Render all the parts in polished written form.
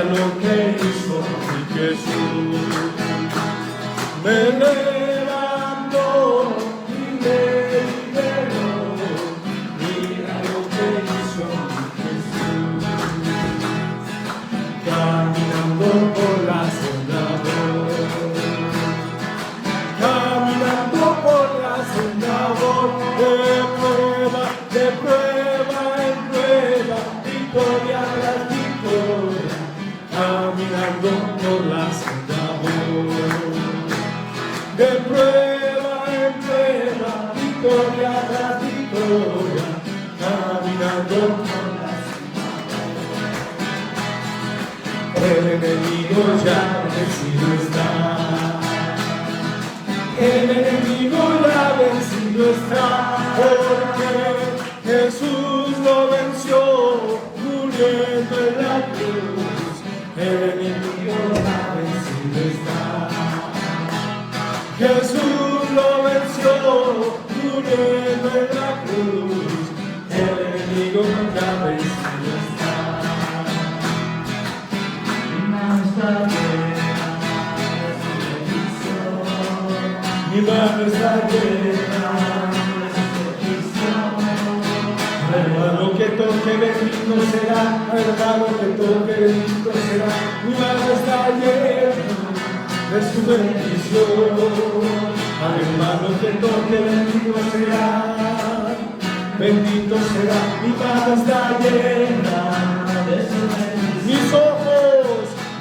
lo que hizo mi Jesús. Me levantó y me liberó. Mira lo que hizo mi Jesús. Caminando por la senda, caminando por la senda, de prueba en prueba, victoria tras victoria, caminando por la senda, de prueba en prueba, victoria tras victoria, caminando por la senda. El enemigo ya vencido está. El enemigo ya vencido está, porque Jesús lo venció muriendo en la cruz. El enemigo ya vencido está. Jesús lo venció muriendo en la cruz. El enemigo ya vencido está. Mi mano está llena de su bendición. Hermano que toque bendito será, hermano que toque bendito será. Mi mano está llena de su bendición. Al hermano que toque bendito será, bendito será. Mi mano está llena de su bendición.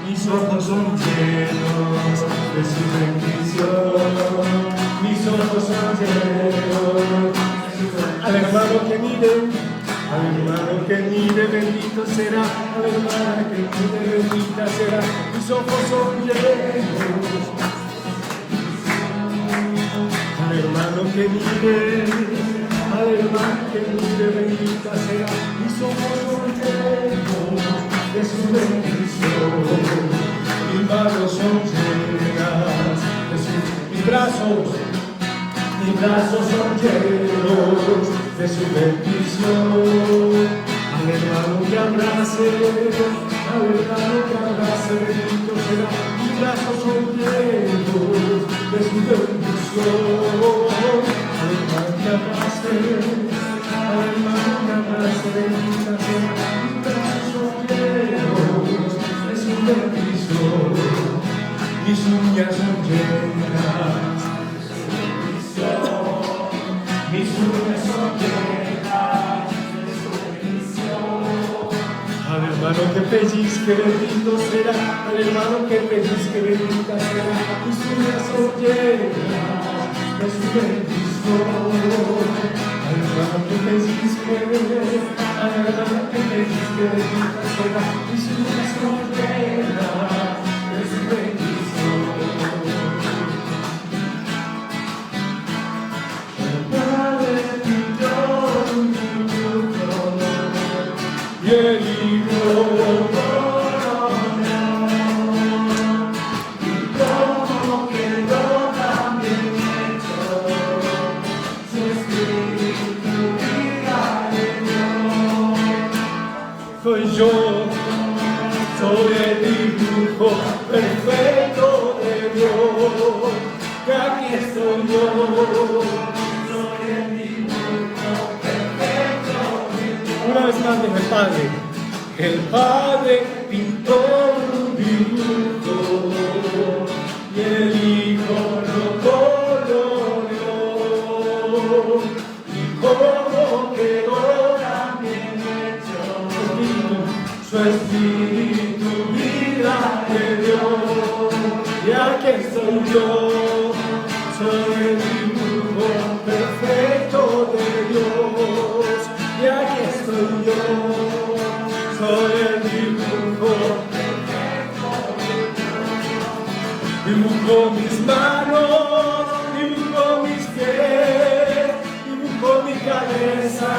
Mis ojos son llenos de su bendición. Mis ojos son llenos. Al hermano que mire, bendito será. Al hermano que mire, bendita será. Mis ojos son llenos. Al hermano que mire, bendita será. Mis ojos son llenos de su bendición. Mis manos son llenas de su bendición. Mis brazos son llenos de su bendición. Al hermano que abrace, bendito será. Mis brazos son llenos de su bendición. Al hermano que abrace, bendita será. Mis brazos son llenos de su bendición. Mis uñas son llenas. Mis uñas son llenas de su bendición. Al hermano que pellizque, bendito será. Al hermano que pellizque, bendita será. Mis uñas son llenas de su bendición. Al hermano que pellizque, bendita será. Mis uñas son llenas de su bendición. Y el Hijo y como quedó también hecho, su espíritu vida le dio. Soy yo, soy el dibujo perfecto de Dios, que aquí estoy yo. Soy el dibujo perfecto de Dios. Una vez más dijo el Padre pintó un dibujo y el Hijo lo coloreó, y como quedó también hecho, su espíritu vida le dio. Y aquí estoy yo, soy el dibujo perfecto de Dios. Y aquí estoy yo, soy el dibujo perfecto de Dios. Dibujo mis manos, dibujo mis pies, dibujo mi cabeza,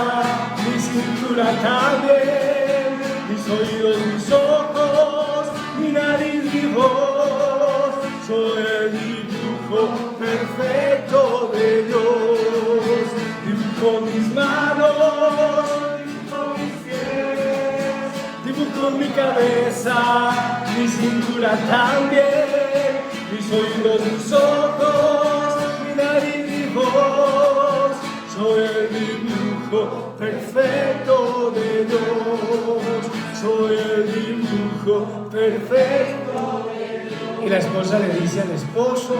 mi cintura también, mis oídos, mis ojos, mi nariz, mi voz. Soy el dibujo perfecto de Dios. Dibujo mis manos, dibujo mis pies, dibujo mi cabeza, mi cintura también, mis oídos, mis ojos, mi nariz, mi voz. Soy el dibujo perfecto de Dios. Soy el dibujo perfecto de Dios. Y la esposa le dice al esposo,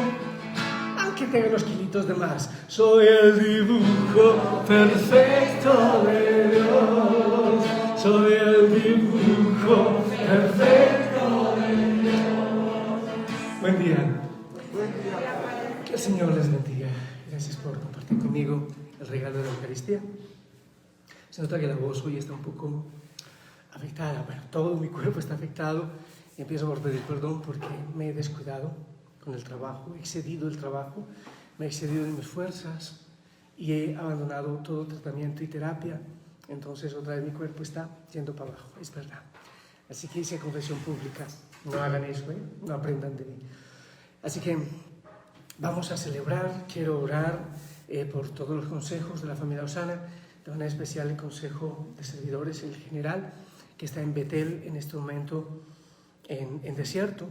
aunque tenga unos kilitos de más, soy el dibujo perfecto de Dios. Soy el dibujo perfecto de Dios. Buen día. Que el Señor les bendiga. Gracias por compartir conmigo el regalo de la Eucaristía. Se nota que la voz hoy está un poco afectada. Bueno, todo mi cuerpo está afectado y empiezo por pedir perdón porque me he descuidado con el trabajo, he excedido el trabajo, me he excedido en mis fuerzas y he abandonado todo tratamiento y terapia. Entonces otra vez mi cuerpo está yendo para abajo, es verdad. Así que hice confesión pública, no hagan eso, no aprendan de mí. Así que vamos a celebrar, quiero orar por todos los consejos de la familia Osana, de manera especial el consejo de servidores, el general, que está en Betel en este momento en desierto.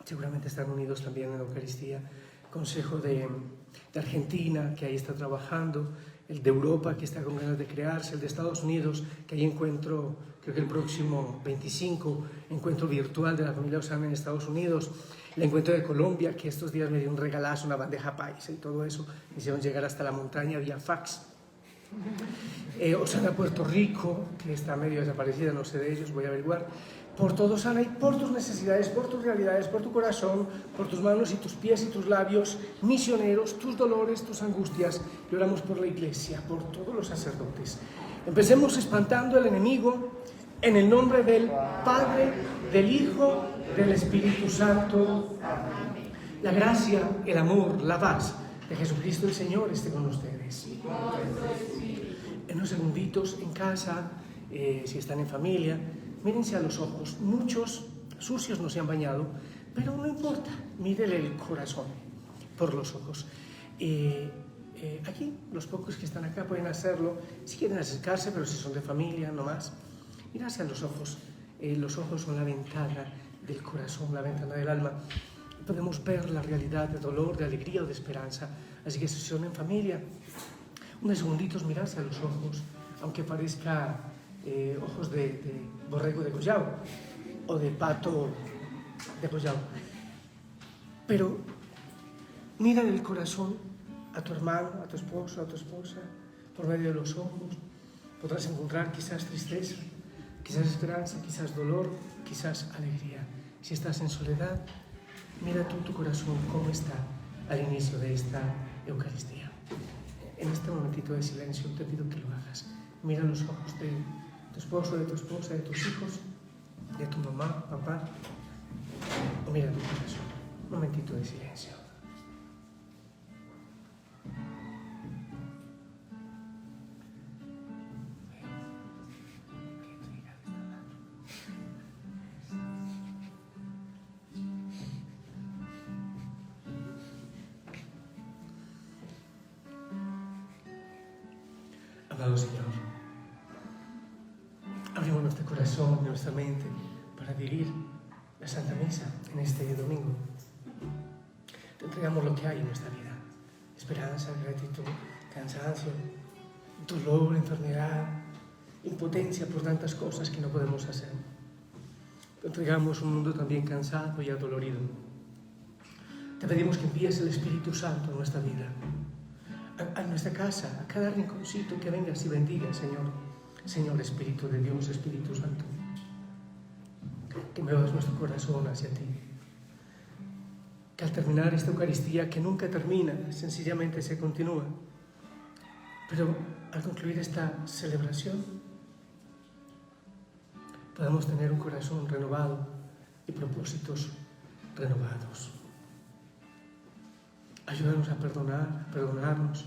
Seguramente están unidos también en la Eucaristía. Consejo de Argentina, que ahí está trabajando, el de Europa, que está con ganas de crearse, el de Estados Unidos, que hay encuentro, creo que el próximo 25, encuentro virtual de la familia Osana en Estados Unidos, el encuentro de Colombia, que estos días me dio un regalazo, una bandeja paisa y todo eso, me hicieron llegar hasta la montaña vía fax. Osana Puerto Rico, que está medio desaparecida, no sé de ellos, voy a averiguar. Por todo, Osana, y por tus necesidades, por tus realidades, por tu corazón, por tus manos y tus pies y tus labios, misioneros, tus dolores, tus angustias. Y oramos por la Iglesia, por todos los sacerdotes. Empecemos espantando al enemigo en el nombre del Padre, del Hijo, del Espíritu Santo. La gracia, el amor, la paz de Jesucristo el Señor esté con ustedes. En unos segunditos en casa, si están en familia, mírense a los ojos. Muchos sucios no se han bañado, pero no importa, mírenle el corazón por los ojos. Aquí, los pocos que están acá pueden hacerlo, si quieren acercarse, pero si son de familia, no más. Mirarse a los ojos. Los ojos son la ventana del corazón, la ventana del alma. Podemos ver la realidad de dolor, de alegría o de esperanza. Así que si son en familia, unos segunditos mirarse a los ojos, aunque parezca ojos de borrego degollado o de pato degollado. Pero mira en el corazón a tu hermano, a tu esposo, a tu esposa, por medio de los ojos. Podrás encontrar quizás tristeza, quizás esperanza, quizás dolor, quizás alegría. Si estás en soledad, mira tú tu corazón cómo está al inicio de esta Eucaristía. En este momentito de silencio te pido que lo hagas. Mira los ojos de tu esposo, de tu esposa, de tus hijos, de tu mamá, papá, o mira tu corazón. Un momentito de silencio. Amado Señor, abrimos nuestro corazón y nuestra mente para vivir la Santa Misa en este domingo. Te entregamos lo que hay en nuestra vida: esperanza, gratitud, cansancio, dolor, enfermedad, impotencia por tantas cosas que no podemos hacer. Te entregamos un mundo también cansado y adolorido. Te pedimos que envíes el Espíritu Santo en nuestra vida, a nuestra casa, a cada rinconcito, que vengas y bendiga, Señor. Señor Espíritu de Dios, Espíritu Santo, que muevas nuestro corazón hacia ti. Que al terminar esta Eucaristía, que nunca termina, sencillamente se continúa, pero al concluir esta celebración, podamos tener un corazón renovado y propósitos renovados. Ayúdanos a perdonar, a perdonarnos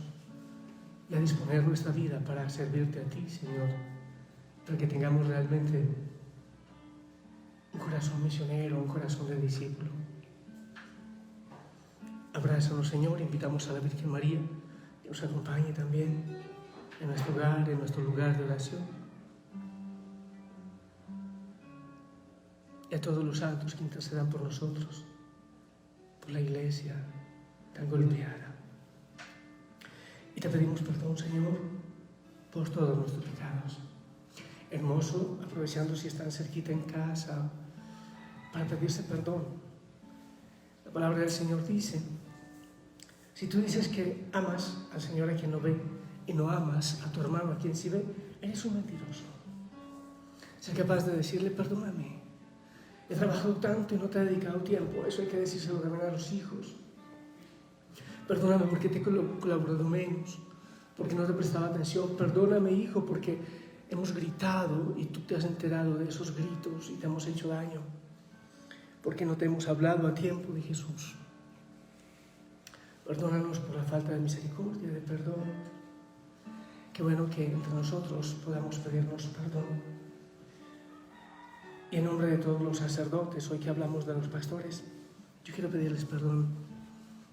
y a disponer nuestra vida para servirte a ti, Señor, para que tengamos realmente un corazón misionero, un corazón de discípulo. Abrázanos, Señor, invitamos a la Virgen María que nos acompañe también en nuestro hogar, en nuestro lugar de oración. y a todos los santos que intercedan por nosotros, por la Iglesia tan golpeada. Y te pedimos perdón, Señor, por todos nuestros pecados. Hermoso, aprovechando si están cerquita en casa, para pedirse perdón. La palabra del Señor dice, si tú dices que amas al Señor a quien no ve y no amas a tu hermano a quien sí ve, eres un mentiroso. Sé capaz de decirle, perdóname, he trabajado tanto y no te he dedicado tiempo. Eso hay que decírselo también a los hijos. Perdóname porque te he colaborado menos, porque no te prestaba atención. Perdóname, hijo, porque hemos gritado y tú te has enterado de esos gritos y te hemos hecho daño, porque no te hemos hablado a tiempo de Jesús. Perdónanos por la falta de misericordia, de perdón. Qué bueno que entre nosotros podamos pedirnos perdón. Y en nombre de todos los sacerdotes, hoy que hablamos de los pastores, yo quiero pedirles perdón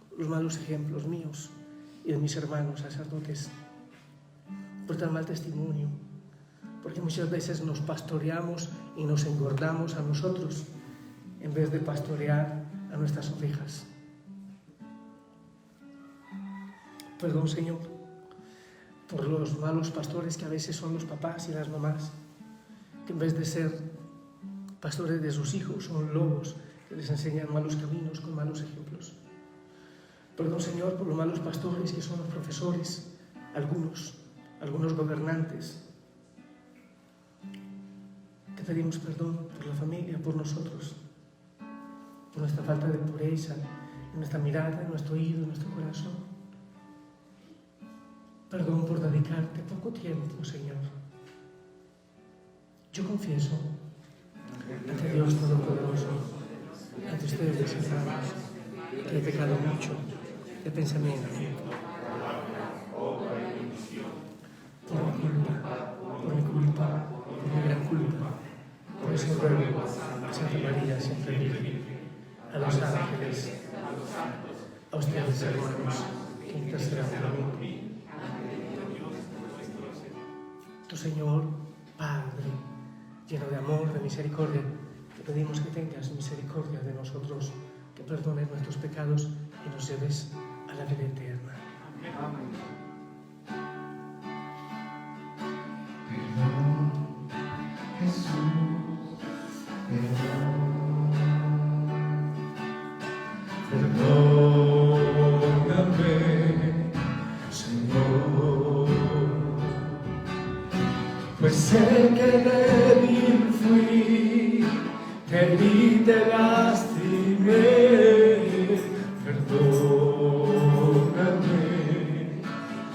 por los malos ejemplos míos y de mis hermanos sacerdotes, por tan mal testimonio, porque muchas veces nos pastoreamos y nos engordamos a nosotros en vez de pastorear a nuestras ovejas. Perdón, Señor, por los malos pastores que a veces son los papás y las mamás, que en vez de ser pastores de sus hijos son lobos que les enseñan malos caminos con malos ejemplos. Perdón, Señor, por los malos pastores que son los profesores, algunos gobernantes. Te pedimos perdón por la familia, por nosotros, por nuestra falta de pureza, en nuestra mirada, en nuestro oído, en nuestro corazón. Perdón por dedicarte poco tiempo, Señor. Yo confieso ante Dios Todopoderoso, ante ustedes, mis hermanos, que he pecado mucho de pensamiento, por mi culpa, por mi gran culpa. Por eso ruego a Santa María, siempre Virgen, a los ángeles, a ustedes, hermanos, que intercedan por mí. Tu Señor, Padre, lleno de amor, de misericordia, te pedimos que tengas misericordia de nosotros, que perdones nuestros pecados y nos lleves a la vida eterna. Amén. Pues sé que débil fui, te herí, te lastimé, perdóname,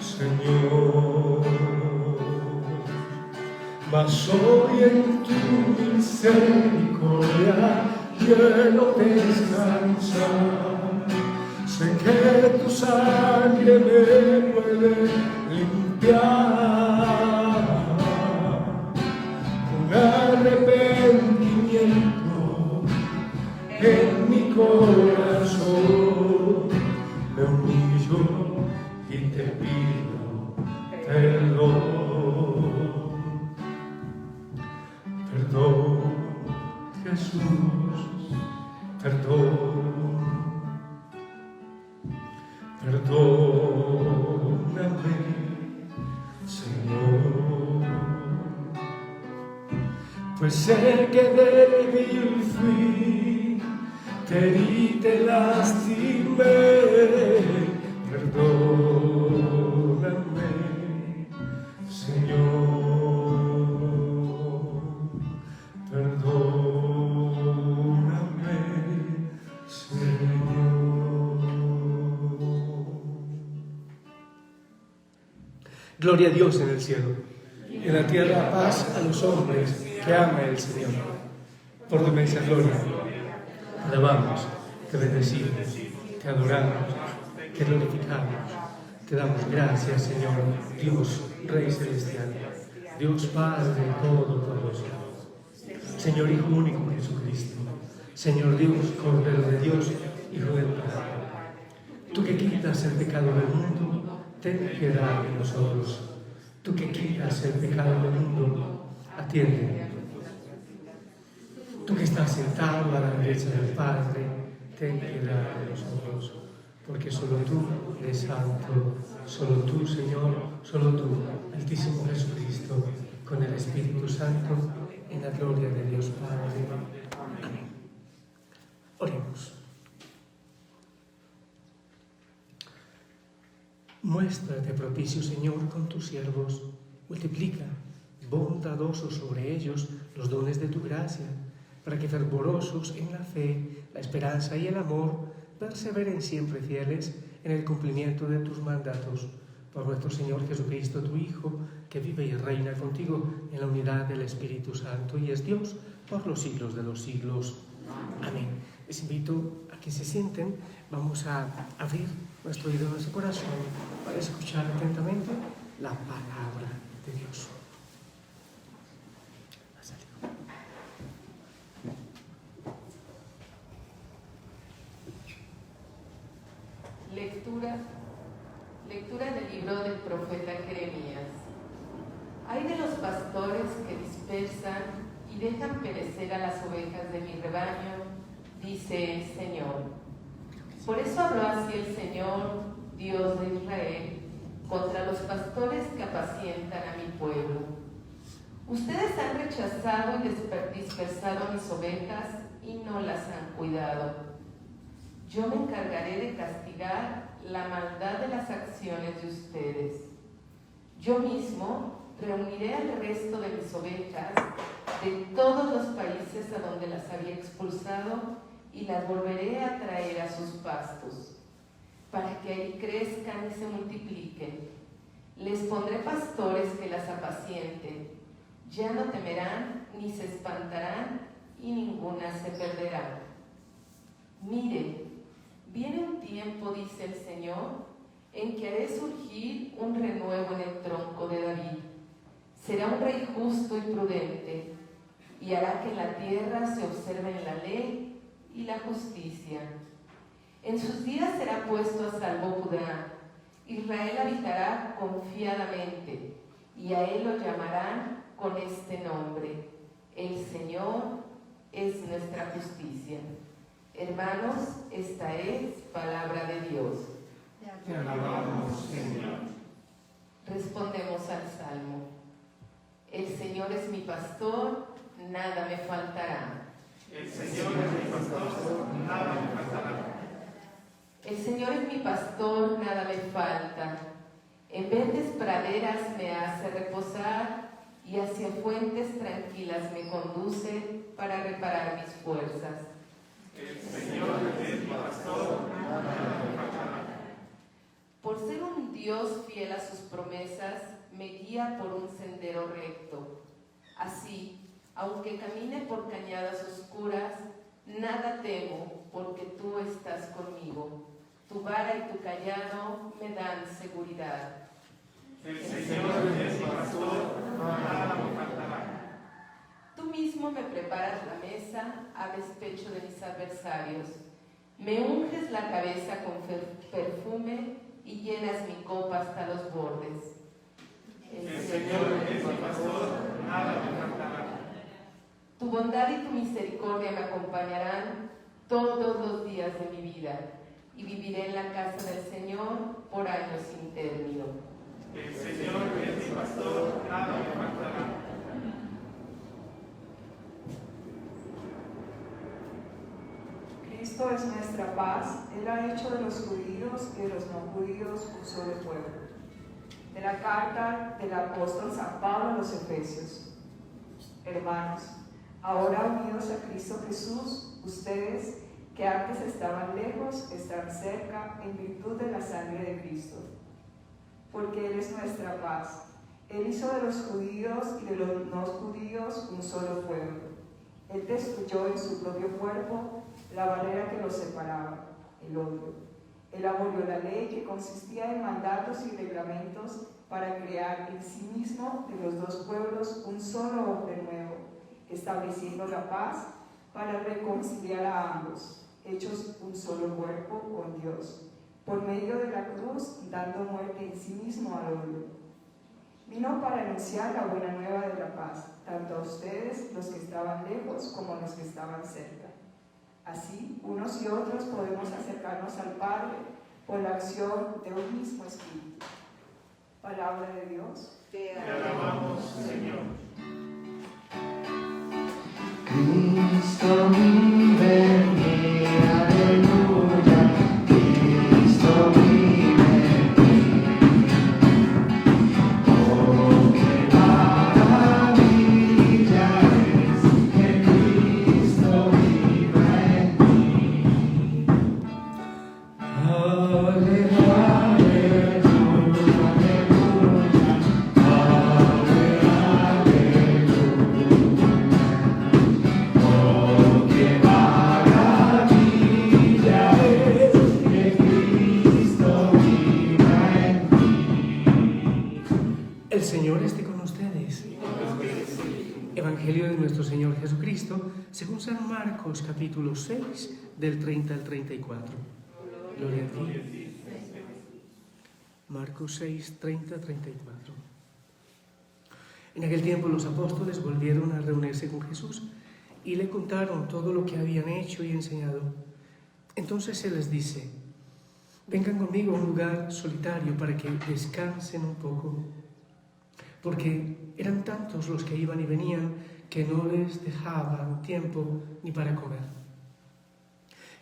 Señor. Mas hoy en tu misericordia quiero descansar. Sé que tu sangre me puede limpiar. Arrepentimiento en mi corazón, me humillo y te pido perdón. Perdón, Jesús, perdón. Perdóname, Señor. Pues sé que débil fui, te herí, te lastimé, perdóname, Señor, perdóname, Señor. Gloria a Dios en el cielo, en la tierra paz a los hombres que ama el Señor. Por tu inmensa gloria, te alabamos, te bendecimos, te adoramos, te glorificamos, te damos gracias, Señor, Dios, Rey Celestial, Dios Padre Todopoderoso, Señor Hijo único Jesucristo, Señor Dios, Cordero de Dios, Hijo del Padre. Tú que quitas el pecado del mundo, ten piedad de nosotros. Tú que quitas el pecado del mundo, atiende. Tú que estás sentado a la derecha del Padre, ten piedad de nosotros, porque solo tú eres santo, solo tú, Señor, solo tú, Altísimo Jesucristo, con el Espíritu Santo, en la gloria de Dios Padre. Amén. Oremos. Muéstrate propicio, Señor, con tus siervos. Multiplica bondadosos sobre ellos los dones de tu gracia, para que fervorosos en la fe, la esperanza y el amor, perseveren siempre fieles en el cumplimiento de tus mandatos. Por nuestro Señor Jesucristo, tu Hijo, que vive y reina contigo en la unidad del Espíritu Santo y es Dios por los siglos de los siglos. Amén. Les invito a que se sienten. Vamos a abrir nuestro oído, nuestro corazón, para escuchar atentamente la palabra de Dios. Lectura del libro del profeta Jeremías. Ay de los pastores que dispersan y dejan perecer a las ovejas de mi rebaño, dice el Señor. Por eso habló así el Señor, Dios de Israel, contra los pastores que apacientan a mi pueblo. Ustedes han rechazado y dispersado a mis ovejas y no las han cuidado. Yo me encargaré de castigar la maldad de las acciones de ustedes. Yo mismo reuniré al resto de mis ovejas de todos los países a donde las había expulsado y las volveré a traer a sus pastos, para que ahí crezcan y se multipliquen. Les pondré pastores que las apacienten. Ya no temerán ni se espantarán y ninguna se perderá. Miren, viene un tiempo, dice el Señor, en que haré surgir un renuevo en el tronco de David. Será un rey justo y prudente, y hará que en la tierra se observen la ley y la justicia. En sus días será puesto a salvo Judá. Israel habitará confiadamente, y a él lo llamarán con este nombre: el Señor es nuestra justicia. Hermanos, esta es palabra de Dios. Te alabamos, Señor. Respondemos al Salmo. El Señor es mi pastor, nada me faltará. El Señor es mi pastor, nada me faltará. El Señor es mi pastor, nada me falta. En verdes praderas me hace reposar y hacia fuentes tranquilas me conduce para reparar mis fuerzas. El Señor es mi pastor, nada me faltará. Por ser un Dios fiel a sus promesas, me guía por un sendero recto. Así, aunque camine por cañadas oscuras, nada temo, porque tú estás conmigo. Tu vara y tu cayado me dan seguridad. El Señor es mi pastor, nada me faltará. Tú mismo me preparas la mesa a despecho de mis adversarios. Me unges la cabeza con perfume y llenas mi copa hasta los bordes. El Señor es mi pastor, nada me faltará. Tu bondad y tu misericordia me acompañarán todos los días de mi vida, y viviré en la casa del Señor por años sin término. El Señor es mi pastor, nada me faltará. Cristo es nuestra paz. Él ha hecho de los judíos y de los no judíos un solo pueblo. De la carta del apóstol San Pablo a los Efesios. Hermanos, ahora unidos a Cristo Jesús, ustedes que antes estaban lejos, están cerca en virtud de la sangre de Cristo. Porque Él es nuestra paz. Él hizo de los judíos y de los no judíos un solo pueblo. Él destruyó en su propio cuerpo la barrera que los separaba, el odio. Él abolió la ley que consistía en mandatos y reglamentos para crear en sí mismo de los dos pueblos un solo hombre nuevo, estableciendo la paz para reconciliar a ambos, hechos un solo cuerpo con Dios, por medio de la cruz, dando muerte en sí mismo al odio. Vino para anunciar la buena nueva de la paz, tanto a ustedes, los que estaban lejos, como a los que estaban cerca. Así, unos y otros podemos acercarnos al Padre por la acción de un mismo Espíritu. Palabra de Dios. Te alabamos, Señor. Cristo vive en mí, aleluya. Cristo vive en mí. Oh, qué maravilla es que Cristo vive en mí. Aleluya, aleluya, El Señor esté con ustedes. Evangelio de nuestro Señor Jesucristo, según San Marcos, capítulo 6, del 30 al 34. Gloria a ti. Marcos 6, 30, 34. En aquel tiempo los apóstoles volvieron a reunirse con Jesús y le contaron todo lo que habían hecho y enseñado. Entonces se les dice: vengan conmigo a un lugar solitario para que descansen un poco, porque eran tantos los que iban y venían que no les dejaban tiempo ni para comer.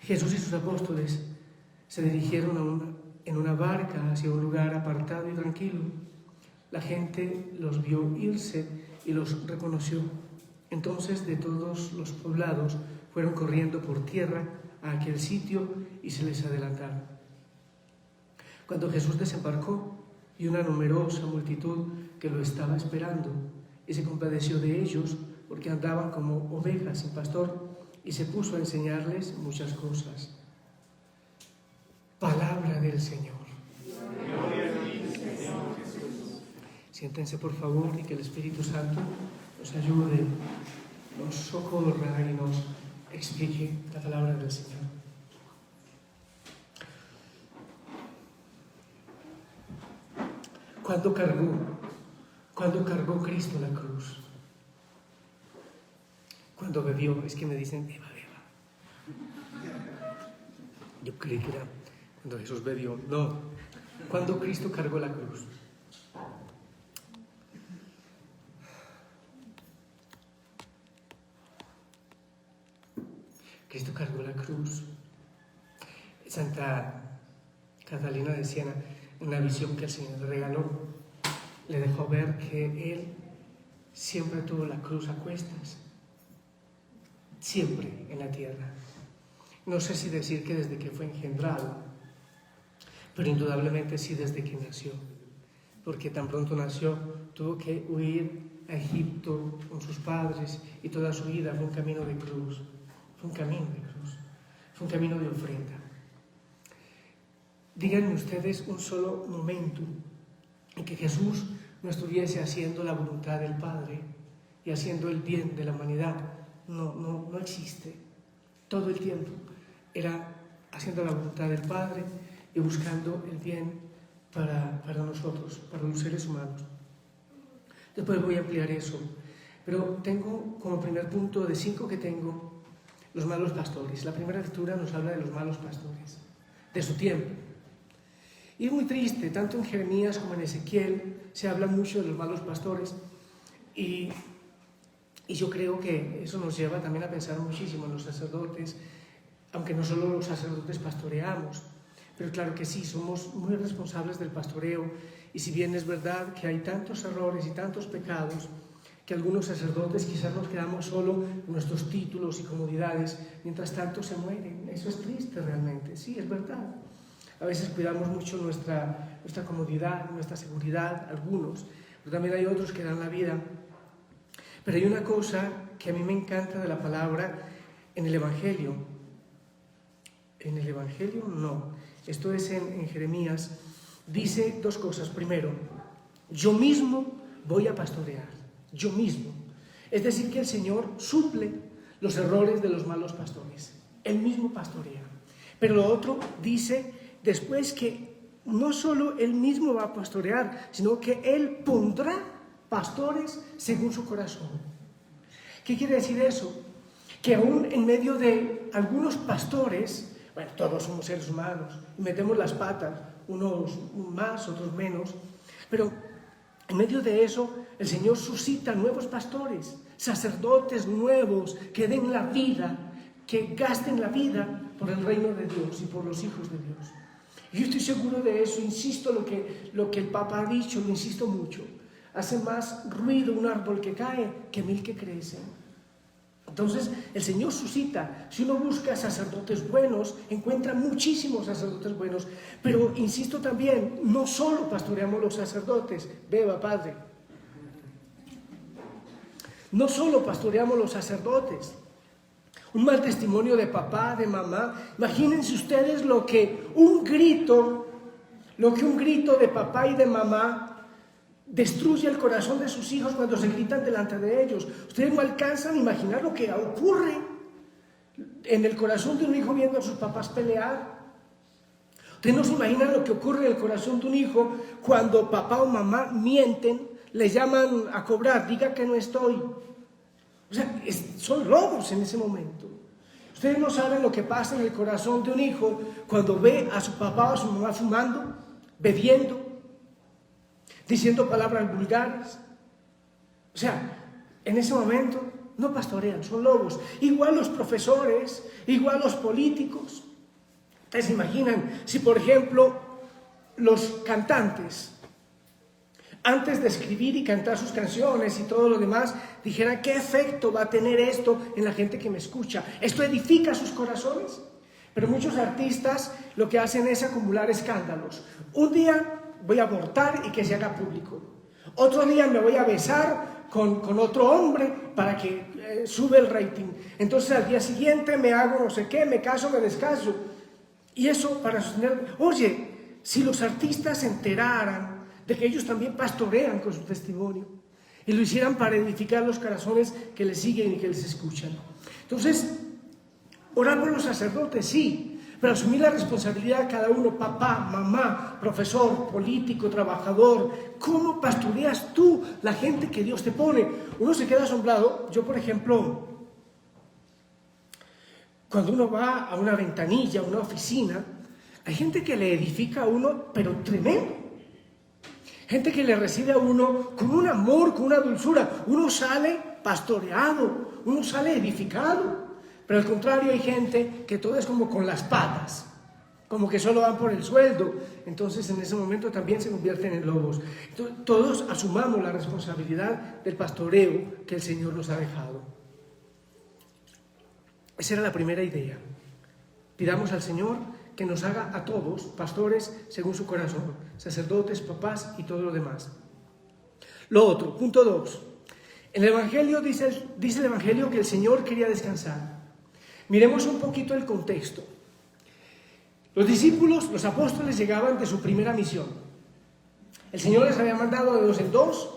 Jesús y sus apóstoles se dirigieron en una barca hacia un lugar apartado y tranquilo. La gente los vio irse y los reconoció. Entonces de todos los poblados fueron corriendo por tierra a aquel sitio y se les adelantaron. Cuando Jesús desembarcó, y una numerosa multitud que lo estaba esperando, y se compadeció de ellos porque andaban como ovejas sin pastor, y se puso a enseñarles muchas cosas. Palabra del Señor. Gloria a ti, Señor Jesús. Siéntense por favor y que el Espíritu Santo nos ayude, nos socorra y nos explique la palabra del Señor. ¿Cuándo cargó Cristo la cruz? Cuando bebió. Es que me dicen, beba. Yo creí que era cuando Jesús bebió. No. ¿Cuándo Cristo cargó la cruz? Cristo cargó la cruz. Santa Catalina de Siena, en una visión que el Señor le regaló, le dejó ver que Él siempre tuvo la cruz a cuestas, siempre en la tierra. No sé si decir que desde que fue engendrado, pero indudablemente sí desde que nació, porque tan pronto nació tuvo que huir a Egipto con sus padres y toda su vida fue un camino de cruz, fue un camino de cruz, fue un camino de ofrenda. Díganme ustedes un solo momento en que Jesús no estuviese haciendo la voluntad del Padre y haciendo el bien de la humanidad. No existe. Todo el tiempo era haciendo la voluntad del Padre y buscando el bien para nosotros, para los seres humanos. Después voy a ampliar eso, pero tengo como primer punto de 5 que tengo los malos pastores. La primera lectura nos habla de los malos pastores, de su tiempo. Y es muy triste, tanto en Jeremías como en Ezequiel se habla mucho de los malos pastores y yo creo que eso nos lleva también a pensar muchísimo en los sacerdotes, aunque no solo los sacerdotes pastoreamos, pero claro que sí, somos muy responsables del pastoreo y si bien es verdad que hay tantos errores y tantos pecados que algunos sacerdotes quizás nos quedamos solo en nuestros títulos y comodidades, mientras tanto se mueren. Eso es triste realmente, sí, es verdad. A veces cuidamos mucho nuestra comodidad, nuestra seguridad, algunos, pero también hay otros que dan la vida. Pero hay una cosa que a mí me encanta de la palabra en el Evangelio. En el Evangelio no, esto es en Jeremías. Dice 2 cosas. Primero, yo mismo voy a pastorear, yo mismo. Es decir, que el Señor suple los errores de los malos pastores. Él mismo pastorea. Pero lo otro dice, después que no solo Él mismo va a pastorear, sino que Él pondrá pastores según su corazón. ¿Qué quiere decir eso? Que aún en medio de algunos pastores, bueno, todos somos seres humanos, y metemos las patas, unos más, otros menos, pero en medio de eso el Señor suscita nuevos pastores, sacerdotes nuevos que den la vida, que gasten la vida por el reino de Dios y por los hijos de Dios. Y yo estoy seguro de eso, insisto lo que el Papa ha dicho, lo insisto mucho. Hace más ruido un árbol que cae que 1000 que crecen. Entonces el Señor suscita. Si uno busca sacerdotes buenos, encuentra muchísimos sacerdotes buenos. Pero insisto también, no solo pastoreamos los sacerdotes. Beba, Padre. No solo pastoreamos los sacerdotes. Un mal testimonio de papá, de mamá. Imagínense ustedes lo que un grito de papá y de mamá destruye el corazón de sus hijos cuando se gritan delante de ellos. Ustedes no alcanzan a imaginar lo que ocurre en el corazón de un hijo viendo a sus papás pelear. Ustedes no se imaginan lo que ocurre en el corazón de un hijo cuando papá o mamá mienten, le llaman a cobrar, diga que no estoy. O sea, son lobos en ese momento. Ustedes no saben lo que pasa en el corazón de un hijo cuando ve a su papá o a su mamá fumando, bebiendo, diciendo palabras vulgares. O sea, en ese momento no pastorean, son lobos. Igual los profesores, igual los políticos. ¿Ustedes se imaginan si, por ejemplo, los cantantes, antes de escribir y cantar sus canciones y todo lo demás, dijeran qué efecto va a tener esto en la gente que me escucha? ¿Esto edifica sus corazones? Pero muchos artistas lo que hacen es acumular escándalos. Un día voy a abortar y que se haga público. Otro día me voy a besar con otro hombre para que sube el rating. Entonces al día siguiente me hago no sé qué, me caso, me descaso. Y eso para sostener... Oye, si los artistas se enteraran de que ellos también pastorean con su testimonio y lo hicieran para edificar los corazones que les siguen y que les escuchan. Entonces, orar por los sacerdotes, sí, pero asumir la responsabilidad de cada uno, papá, mamá, profesor, político, trabajador. ¿Cómo pastoreas tú la gente que Dios te pone? Uno se queda asombrado. Yo, por ejemplo, cuando uno va a una ventanilla, a una oficina, hay gente que le edifica a uno, pero tremendo. Gente que le recibe a uno con un amor, con una dulzura. Uno sale pastoreado, uno sale edificado. Pero al contrario, hay gente que todo es como con las patas, como que solo van por el sueldo. Entonces en ese momento también se convierten en lobos. Entonces, todos asumamos la responsabilidad del pastoreo que el Señor nos ha dejado. Esa era la primera idea. Pidamos al Señor que nos haga a todos pastores según su corazón, sacerdotes, papás y todo lo demás. Lo otro, punto 2. En el Evangelio dice el Evangelio que el Señor quería descansar. Miremos un poquito el contexto. Los discípulos, los apóstoles, llegaban de su primera misión. El Señor les había mandado de 2 en 2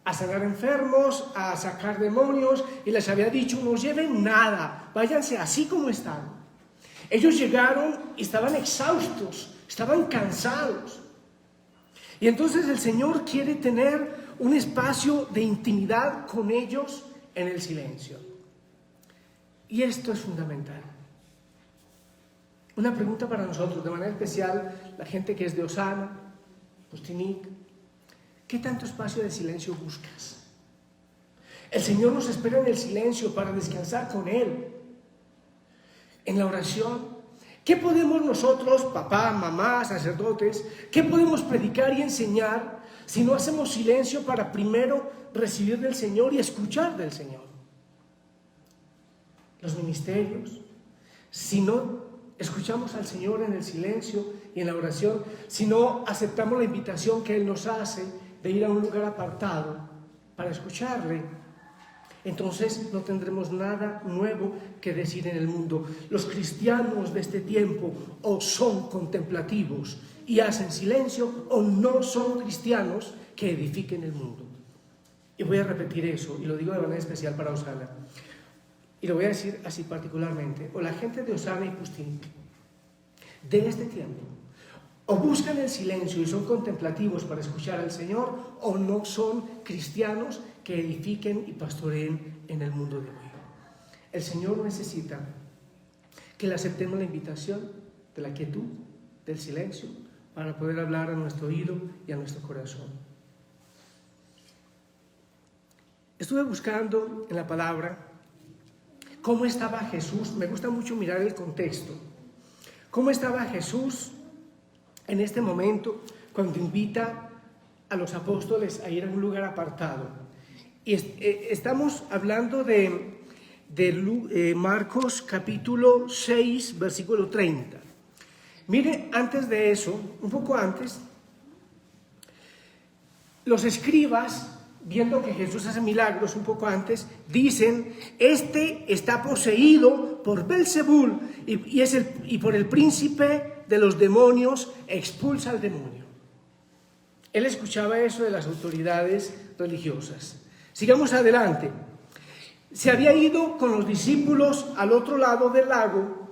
a sanar enfermos, a sacar demonios, y les había dicho, no lleven nada, váyanse así como están. Ellos llegaron y estaban exhaustos, estaban cansados. Y entonces el Señor quiere tener un espacio de intimidad con ellos en el silencio. Y esto es fundamental. Una pregunta para nosotros, de manera especial, la gente que es de Osana, Postinic. ¿Qué tanto espacio de silencio buscas? El Señor nos espera en el silencio para descansar con Él. En la oración. ¿Qué podemos nosotros, papá, mamá, sacerdotes, qué podemos predicar y enseñar si no hacemos silencio para primero recibir del Señor y escuchar del Señor? Los ministerios, si no escuchamos al Señor en el silencio y en la oración, si no aceptamos la invitación que Él nos hace de ir a un lugar apartado para escucharle, entonces no tendremos nada nuevo que decir en el mundo. Los cristianos de este tiempo o son contemplativos y hacen silencio, o no son cristianos que edifiquen el mundo. Y voy a repetir eso, y lo digo de manera especial para Osana. Y lo voy a decir así particularmente, o la gente de Osana y Postinic de este tiempo, O buscan el silencio y son contemplativos para escuchar al Señor, o no son cristianos que edifiquen y pastoreen en el mundo de hoy. El Señor necesita que le aceptemos la invitación de la quietud, del silencio, para poder hablar a nuestro oído y a nuestro corazón. Estuve buscando en la palabra cómo estaba Jesús. Me gusta mucho mirar el contexto. Cómo estaba Jesús en este momento cuando invita a los apóstoles a ir a un lugar apartado. Y estamos hablando de Marcos capítulo 6, versículo 30. Mire, antes de eso, un poco antes, los escribas, viendo que Jesús hace milagros un poco antes, dicen: este está poseído por Belzebul y por el príncipe de los demonios expulsa al demonio. Él escuchaba eso de las autoridades religiosas. Sigamos adelante. Se había ido con los discípulos al otro lado del lago,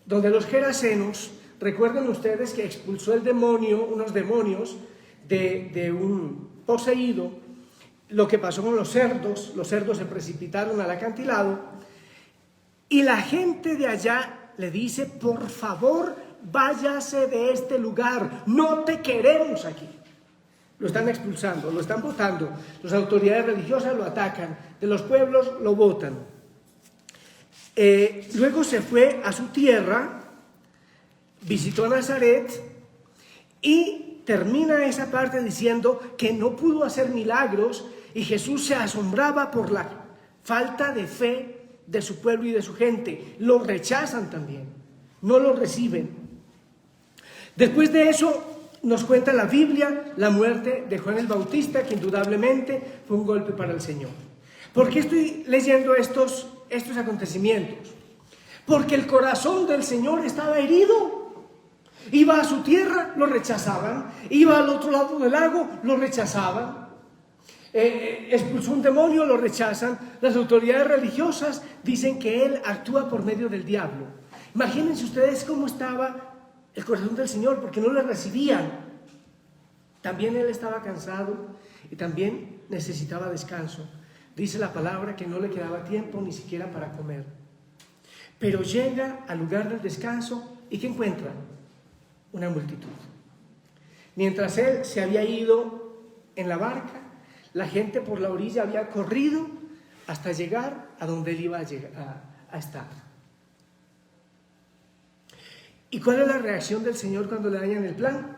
donde los gerasenos, recuerden ustedes que expulsó el demonio, unos demonios de un poseído. Lo que pasó con los cerdos se precipitaron al acantilado y la gente de allá le dice: por favor, váyase de este lugar, no te queremos aquí. Lo están expulsando, lo están botando. Las autoridades religiosas lo atacan, de los pueblos lo botan. Luego se fue a su tierra, visitó Nazaret y termina esa parte diciendo que no pudo hacer milagros y Jesús se asombraba por la falta de fe de su pueblo y de su gente. Lo rechazan también, no lo reciben. Después de eso nos cuenta la Biblia la muerte de Juan el Bautista, que indudablemente fue un golpe para el Señor. ¿Por qué estoy leyendo estos acontecimientos? Porque el corazón del Señor estaba herido. Iba a su tierra, lo rechazaban. Iba al otro lado del lago, lo rechazaban. Expulsó un demonio, lo rechazan. Las autoridades religiosas dicen que él actúa por medio del diablo. Imagínense ustedes cómo estaba el corazón del Señor, porque no le recibían. También él estaba cansado y también necesitaba descanso. Dice la palabra que no le quedaba tiempo ni siquiera para comer. Pero llega al lugar del descanso y ¿qué encuentra? Una multitud. Mientras él se había ido en la barca, la gente por la orilla había corrido hasta llegar a donde él iba a estar. ¿Y cuál es la reacción del Señor cuando le dañan el plan?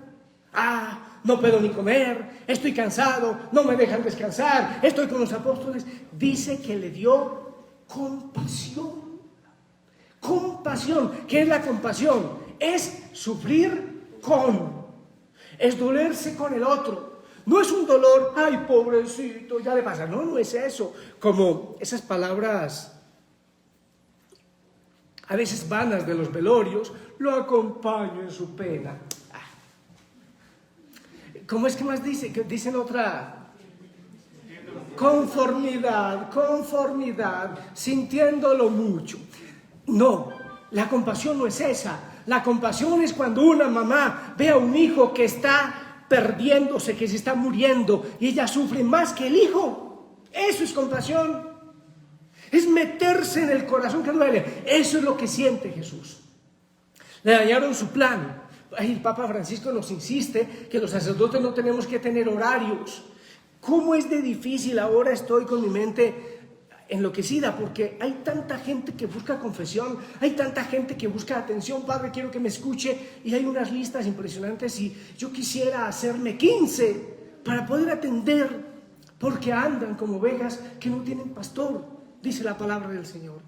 No puedo ni comer, estoy cansado, no me dejan descansar, estoy con los apóstoles. Dice que le dio compasión. Compasión. ¿Qué es la compasión? Es sufrir es dolerse con el otro. No es un dolor, ay pobrecito, ya le pasa. No es eso. Como esas palabras a veces vanas de los velorios: lo acompaño en su pena. ¿Cómo es que más dice? Que dicen otra. Conformidad, sintiéndolo mucho. No, la compasión no es esa. La compasión es cuando una mamá ve a un hijo que está perdiéndose, que se está muriendo, y ella sufre más que el hijo. Eso es compasión. Es meterse en el corazón que duele. Eso es lo que siente Jesús. Le dañaron su plan. El Papa Francisco nos insiste que los sacerdotes no tenemos que tener horarios. ¿Cómo es de difícil? Ahora estoy con mi mente enloquecida porque hay tanta gente que busca confesión, hay tanta gente que busca atención. Padre, quiero que me escuche, y hay unas listas impresionantes y yo quisiera hacerme 15 para poder atender, porque andan como ovejas que no tienen pastor, dice la palabra del Señor.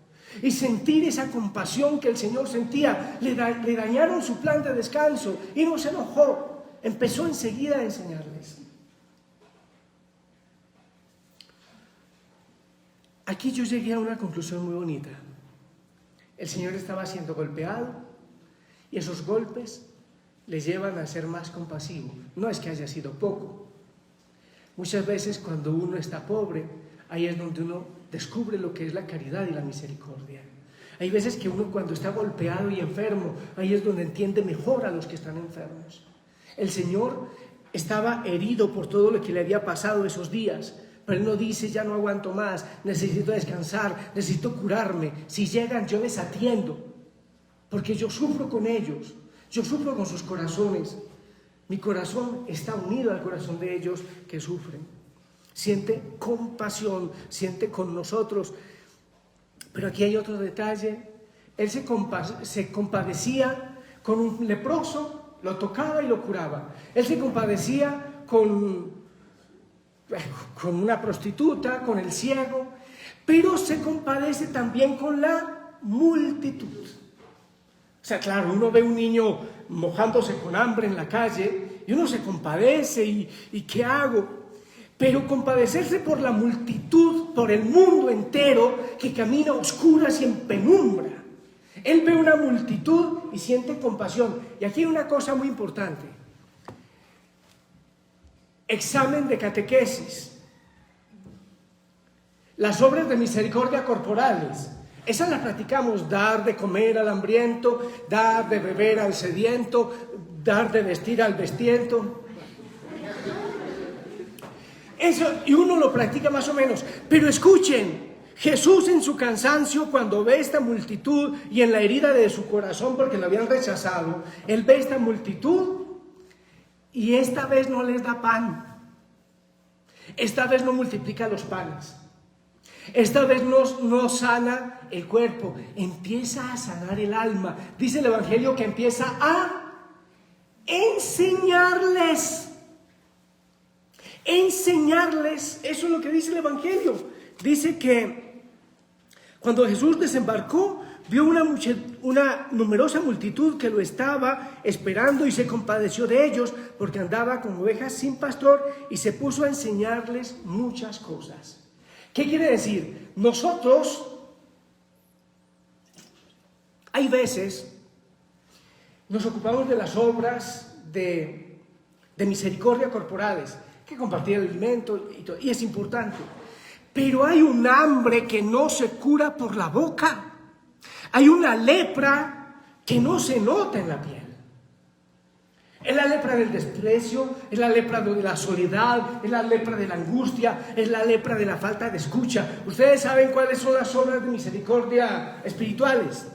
Y sentir esa compasión que el Señor sentía. Le dañaron su plan de descanso y no se enojó, empezó enseguida a enseñarles. Aquí yo llegué a una conclusión muy bonita. El Señor estaba siendo golpeado y esos golpes le llevan a ser más compasivo. No es que haya sido poco. Muchas veces cuando uno está pobre, ahí es donde uno descubre lo que es la caridad y la misericordia. Hay veces que uno cuando está golpeado y enfermo, ahí es donde entiende mejor a los que están enfermos. El Señor estaba herido por todo lo que le había pasado esos días, pero Él no dice, ya no aguanto más, necesito descansar, necesito curarme. Si llegan, yo les atiendo, porque yo sufro con ellos, yo sufro con sus corazones. Mi corazón está unido al corazón de ellos que sufren. Siente compasión, siente con nosotros. Pero aquí hay otro detalle. Él se compadecía con un leproso, lo tocaba y lo curaba. Él se compadecía con una prostituta, con el ciego, pero se compadece también con la multitud. O sea, claro, uno ve un niño mojándose con hambre en la calle y uno se compadece y ¿qué hago? Pero compadecerse por la multitud, por el mundo entero que camina a oscuras y en penumbra. Él ve una multitud y siente compasión. Y aquí hay una cosa muy importante. Examen de catequesis. Las obras de misericordia corporales. Esas las practicamos, dar de comer al hambriento, dar de beber al sediento, dar de vestir al vestiento. Eso, y uno lo practica más o menos. Pero escuchen, Jesús en su cansancio, cuando ve esta multitud y en la herida de su corazón porque lo habían rechazado, Él ve esta multitud y esta vez no les da pan. Esta vez no multiplica los panes. Esta vez no sana el cuerpo, empieza a sanar el alma. Dice el Evangelio que empieza a enseñarles. Enseñarles, eso es lo que dice el Evangelio. Dice que cuando Jesús desembarcó, vio una numerosa multitud que lo estaba esperando y se compadeció de ellos porque andaba como ovejas sin pastor y se puso a enseñarles muchas cosas. ¿Qué quiere decir? Nosotros, hay veces, nos ocupamos de las obras de misericordia corporales, que compartir el alimento y es importante. Pero hay un hambre que no se cura por la boca. Hay una lepra que no se nota en la piel. Es la lepra del desprecio, es la lepra de la soledad, es la lepra de la angustia, es la lepra de la falta de escucha. Ustedes saben cuáles son las obras de misericordia espirituales.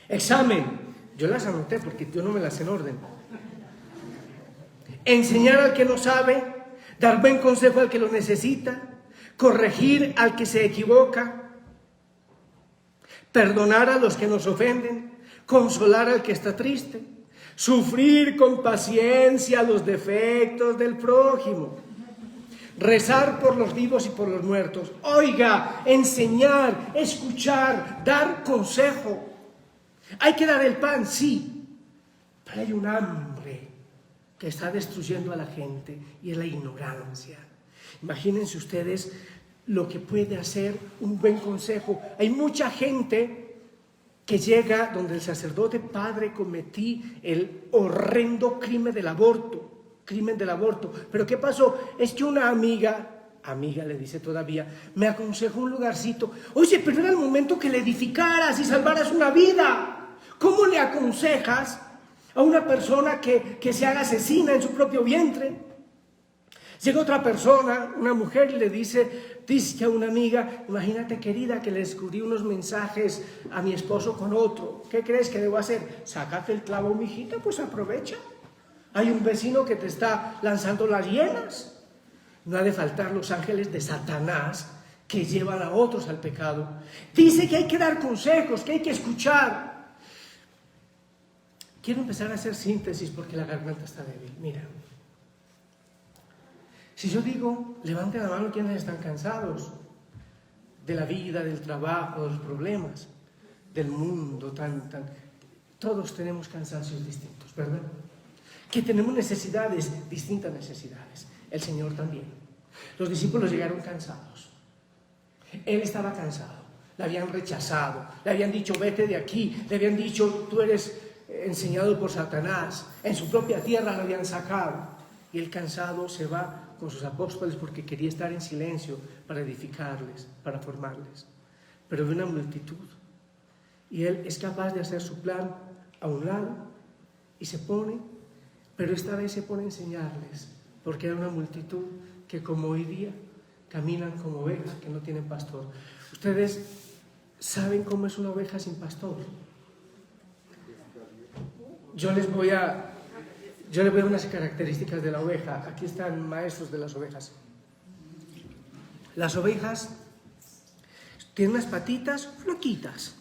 Examen. Yo las anoté porque yo no me las sé en orden. Enseñar al que no sabe, dar buen consejo al que lo necesita, corregir al que se equivoca, perdonar a los que nos ofenden, consolar al que está triste, sufrir con paciencia los defectos del prójimo, rezar por los vivos y por los muertos. Oiga, enseñar, escuchar, dar consejo. Hay que dar el pan, sí, pero hay un hambre que está destruyendo a la gente y es la ignorancia. Imagínense ustedes lo que puede hacer un buen consejo. Hay mucha gente que llega donde el sacerdote: padre, cometí el horrendo crimen del aborto. Pero ¿qué pasó? Es que una amiga le dice todavía, me aconsejó un lugarcito. Oye, pero era el momento que le edificaras y salvaras una vida. ¿Cómo le aconsejas a una persona que se haga asesina en su propio vientre? Llega otra persona, una mujer, y le dice a una amiga: imagínate, querida, que le descubrí unos mensajes a mi esposo con otro. ¿Qué crees que debo hacer? Sácate el clavo, mijita, pues aprovecha. Hay un vecino que te está lanzando las hienas. No ha de faltar los ángeles de Satanás que llevan a otros al pecado. Dice que hay que dar consejos, que hay que escuchar. Quiero empezar a hacer síntesis porque la garganta está débil. Mira, si yo digo, levanten la mano quienes están cansados de la vida, del trabajo, de los problemas, del mundo, todos tenemos cansancios distintos, ¿verdad? Que tenemos necesidades, distintas necesidades. El Señor también. Los discípulos llegaron cansados. Él estaba cansado. Le habían rechazado. Le habían dicho, vete de aquí. Le habían dicho, tú eres enseñado por Satanás. En su propia tierra lo habían sacado. Y el cansado se va con sus apóstoles porque quería estar en silencio para edificarles, para formarles. Pero ve una multitud y él es capaz de hacer su plan a un lado y se pone, pero esta vez se pone a enseñarles, porque hay una multitud que como hoy día caminan como ovejas que no tienen pastor. ¿Ustedes saben cómo es una oveja sin pastor? Yo les voy a dar unas características de la oveja. Aquí están maestros de las ovejas. Las ovejas tienen unas patitas flaquitas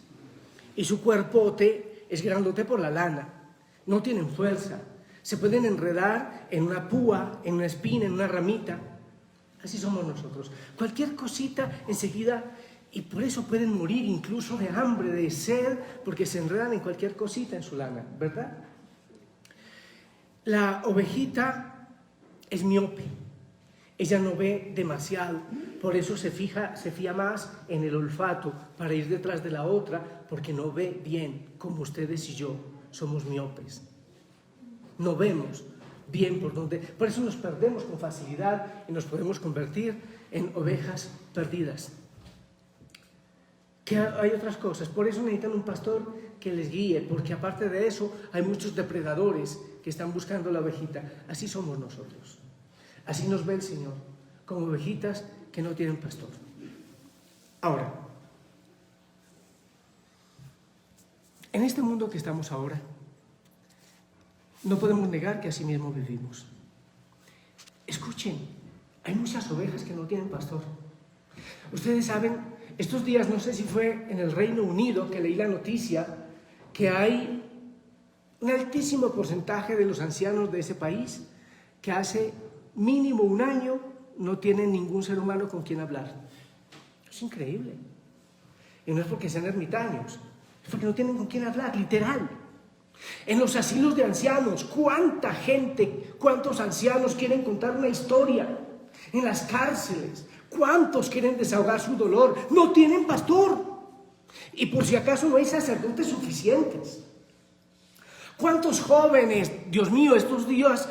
y su cuerpote es grandote por la lana. No tienen fuerza. Se pueden enredar en una púa, en una espina, en una ramita. Así somos nosotros. Cualquier cosita enseguida, y por eso pueden morir incluso de hambre, de sed, porque se enredan en cualquier cosita en su lana, ¿verdad? La ovejita es miope. Ella no ve demasiado, por eso se fía más en el olfato para ir detrás de la otra, porque no ve bien, como ustedes y yo somos miopes. No vemos bien por eso nos perdemos con facilidad y nos podemos convertir en ovejas perdidas. Que hay otras cosas, por eso necesitan un pastor que les guíe, porque aparte de eso hay muchos depredadores que están buscando la ovejita. Así somos nosotros. Así nos ve el Señor, como ovejitas que no tienen pastor. Ahora, en este mundo que estamos ahora, no podemos negar que así mismo vivimos. Escuchen, hay muchas ovejas que no tienen pastor. Ustedes saben, estos días, no sé si fue en el Reino Unido que leí la noticia, que hay un altísimo porcentaje de los ancianos de ese país que hace mínimo un año no tienen ningún ser humano con quien hablar. Es increíble. Y no es porque sean ermitaños, es porque no tienen con quien hablar, literal. En los asilos de ancianos, ¿cuánta gente, cuántos ancianos quieren contar una historia? En las cárceles, ¿cuántos quieren desahogar su dolor? No tienen pastor. Y por si acaso no hay sacerdotes suficientes. ¿Cuántos jóvenes, Dios mío, estos días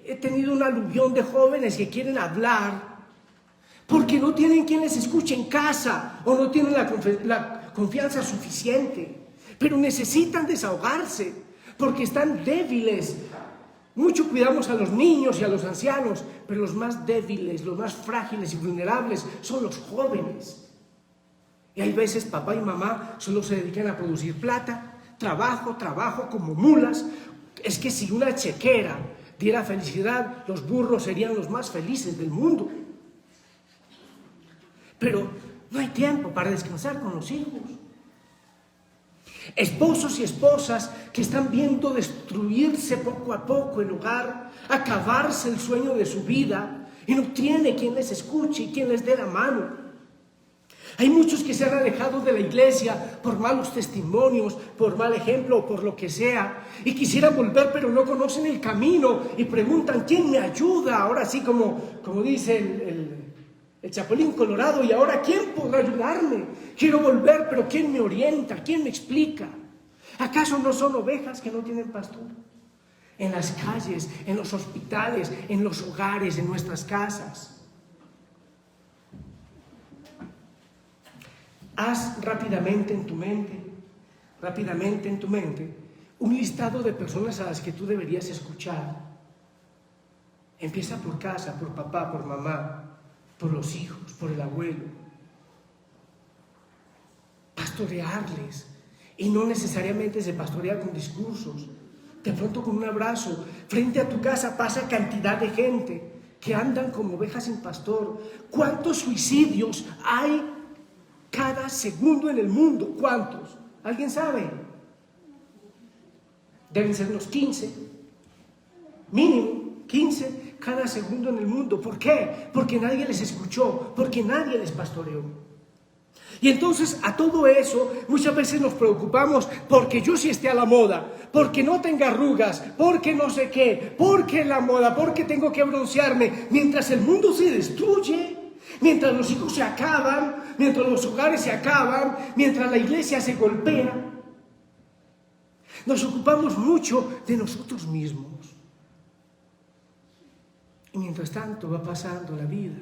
he tenido un aluvión de jóvenes que quieren hablar porque no tienen quien les escuche en casa o no tienen la confianza suficiente? Pero necesitan desahogarse porque están débiles. Mucho cuidamos a los niños y a los ancianos, pero los más débiles, los más frágiles y vulnerables son los jóvenes. Y hay veces papá y mamá solo se dedican a producir plata, trabajo como mulas. Es que si una chequera diera felicidad, los burros serían los más felices del mundo. Pero no hay tiempo para descansar con los hijos. Esposos y esposas que están viendo destruirse poco a poco el hogar, acabarse el sueño de su vida y no tiene quien les escuche y quien les dé la mano. Hay muchos que se han alejado de la iglesia por malos testimonios, por mal ejemplo o por lo que sea, y quisieran volver pero no conocen el camino y preguntan ¿quién me ayuda? Ahora sí como dice el Chapulín Colorado, ¿y ahora quién podrá ayudarme? Quiero volver, pero ¿quién me orienta? ¿Quién me explica? ¿Acaso no son ovejas que no tienen pastor? En las calles, en los hospitales, en los hogares, en nuestras casas. Haz rápidamente en tu mente, un listado de personas a las que tú deberías escuchar. Empieza por casa, por papá, por mamá, por los hijos, por el abuelo. Pastorearles. Y no necesariamente se pastorea con discursos. De pronto con un abrazo. Frente a tu casa pasa cantidad de gente que andan como ovejas sin pastor. ¿Cuántos suicidios hay cada segundo en el mundo? ¿Cuántos? ¿Alguien sabe? Deben ser unos 15. Mínimo 15 cada segundo en el mundo. ¿Por qué? Porque nadie les escuchó, porque nadie les pastoreó. Y entonces a todo eso muchas veces nos preocupamos porque yo sí esté a la moda, porque no tenga arrugas, porque no sé qué, porque la moda, porque tengo que broncearme, mientras el mundo se destruye, mientras los hijos se acaban, mientras los hogares se acaban, mientras la iglesia se golpea. Nos ocupamos mucho de nosotros mismos. Y mientras tanto va pasando la vida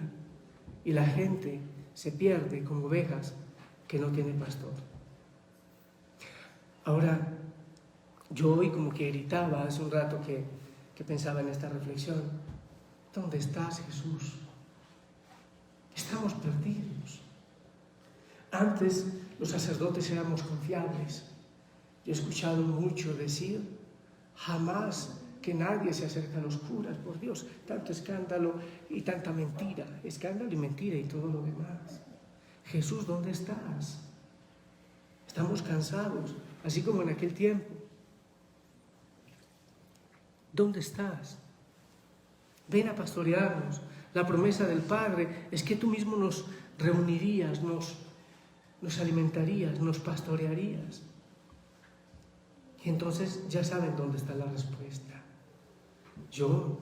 y la gente se pierde como ovejas que no tienen pastor. Ahora, yo hoy como que gritaba hace un rato que que pensaba en esta reflexión: ¿dónde estás, Jesús? Estamos perdidos. Antes los sacerdotes éramos confiables. Yo he escuchado mucho decir: jamás que nadie se acerca a los curas, por Dios, tanto escándalo y tanta mentira, escándalo y mentira y todo lo demás. Jesús, ¿dónde estás? Estamos cansados, así como en aquel tiempo. ¿Dónde estás? Ven a pastorearnos. La promesa del Padre es que tú mismo nos reunirías, nos alimentarías, nos pastorearías. Y entonces ya saben dónde está la respuesta. Yo,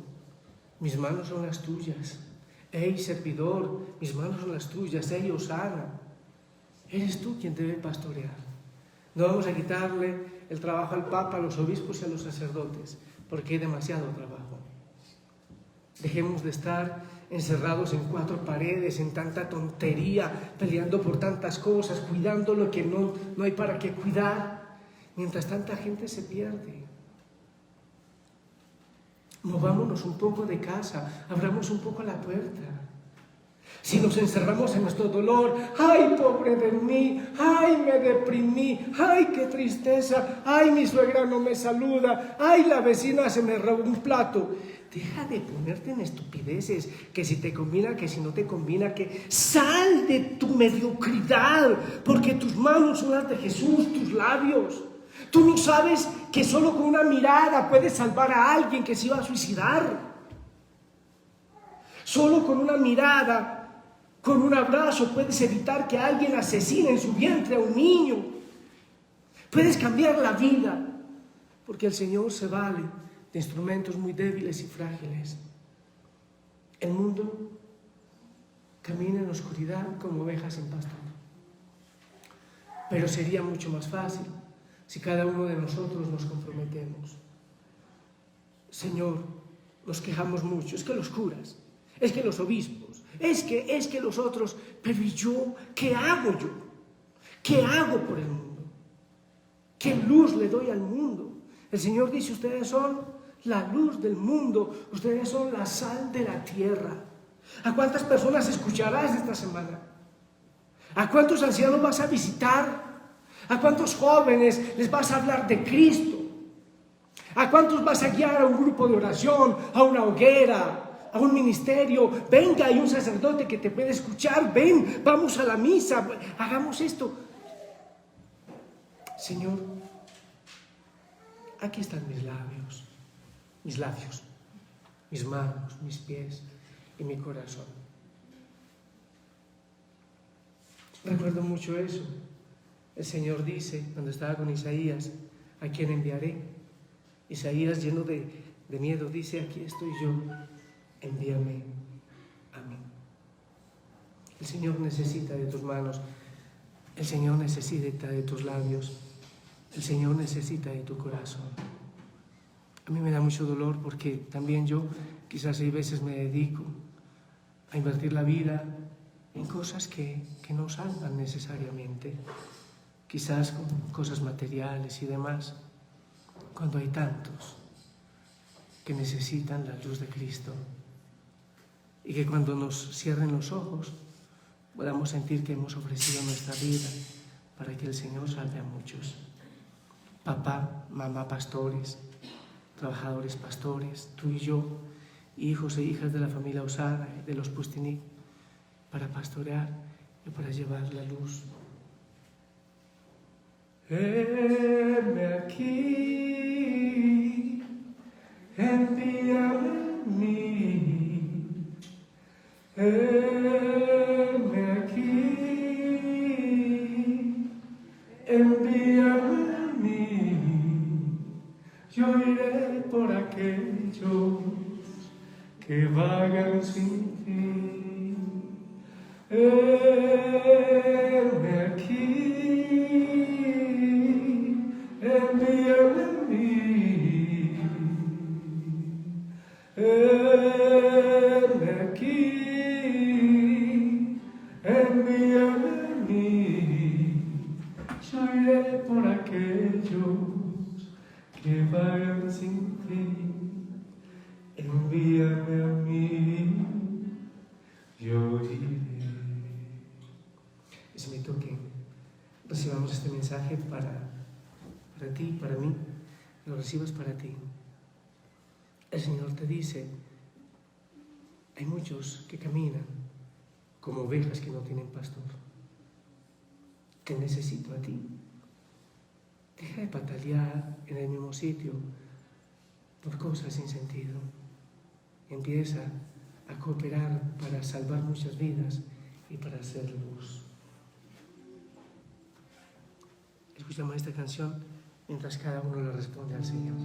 mis manos son las tuyas. Ey, servidor, mis manos son las tuyas. Ey, Osana, eres tú quien debe pastorear. No vamos a quitarle el trabajo al Papa, a los obispos y a los sacerdotes, porque hay demasiado trabajo. Dejemos de estar encerrados en 4 paredes, en tanta tontería, peleando por tantas cosas, cuidando lo que no hay para qué cuidar, mientras tanta gente se pierde. Movámonos un poco de casa, abramos un poco la puerta. Si nos encerramos en nuestro dolor, ¡ay, pobre de mí! ¡Ay, me deprimí! ¡Ay, qué tristeza! ¡Ay, mi suegra no me saluda! ¡Ay, la vecina se me robó un plato! Deja de ponerte en estupideces, que si te combina, que si no te combina, que sal de tu mediocridad, porque tus manos son las de Jesús, tus labios. Tú no sabes que solo con una mirada puedes salvar a alguien que se iba a suicidar. Solo con una mirada, con un abrazo, puedes evitar que alguien asesine en su vientre a un niño. Puedes cambiar la vida, porque el Señor se vale de instrumentos muy débiles y frágiles. El mundo camina en oscuridad como ovejas sin pastor. Pero sería mucho más fácil si cada uno de nosotros nos comprometemos. Señor, nos quejamos mucho, es que los curas, es que los obispos, es que los otros, pero ¿y yo? ¿Qué hago yo? ¿Qué hago por el mundo? ¿Qué luz le doy al mundo? El Señor dice: ustedes son la luz del mundo, ustedes son la sal de la tierra. ¿A cuántas personas escucharás esta semana? ¿A cuántos ancianos vas a visitar? ¿A cuántos jóvenes les vas a hablar de Cristo? ¿A cuántos vas a guiar a un grupo de oración, a una hoguera, a un ministerio? Venga, hay un sacerdote que te puede escuchar. Ven, vamos a la misa, hagamos esto. Señor, aquí están mis labios, mis manos, mis pies y mi corazón. Recuerdo mucho eso. El Señor dice, cuando estaba con Isaías: ¿a quién enviaré? Isaías, lleno de miedo, dice: aquí estoy yo, envíame a mí. El Señor necesita de tus manos, el Señor necesita de tus labios, el Señor necesita de tu corazón. A mí me da mucho dolor porque también yo quizás hay veces me dedico a invertir la vida en cosas que no salvan necesariamente, quizás con cosas materiales y demás, cuando hay tantos que necesitan la luz de Cristo, y que cuando nos cierren los ojos podamos sentir que hemos ofrecido nuestra vida para que el Señor salve a muchos. Papá, mamá pastores, trabajadores pastores, tú y yo, hijos e hijas de la familia Osana, de los Pustinik, para pastorear y para llevar la luz. Heme aquí, envíame a mí. Heme aquí, envíame a mí. Yo iré por aquellos que vagan sin fin. Heme aquí, envíame a mí. Heme aquí, envíame a mí. Yo iré por aquellos que vayan sin fin. este mensaje para ti, para mí, lo recibas para ti. El Señor te dice, hay muchos que caminan como ovejas que no tienen pastor. Te necesito a ti. Deja de patalear en el mismo sitio por cosas sin sentido. Empieza a cooperar para salvar muchas vidas y para hacer luz. Escuchamos esta canción mientras cada uno le responde al Señor.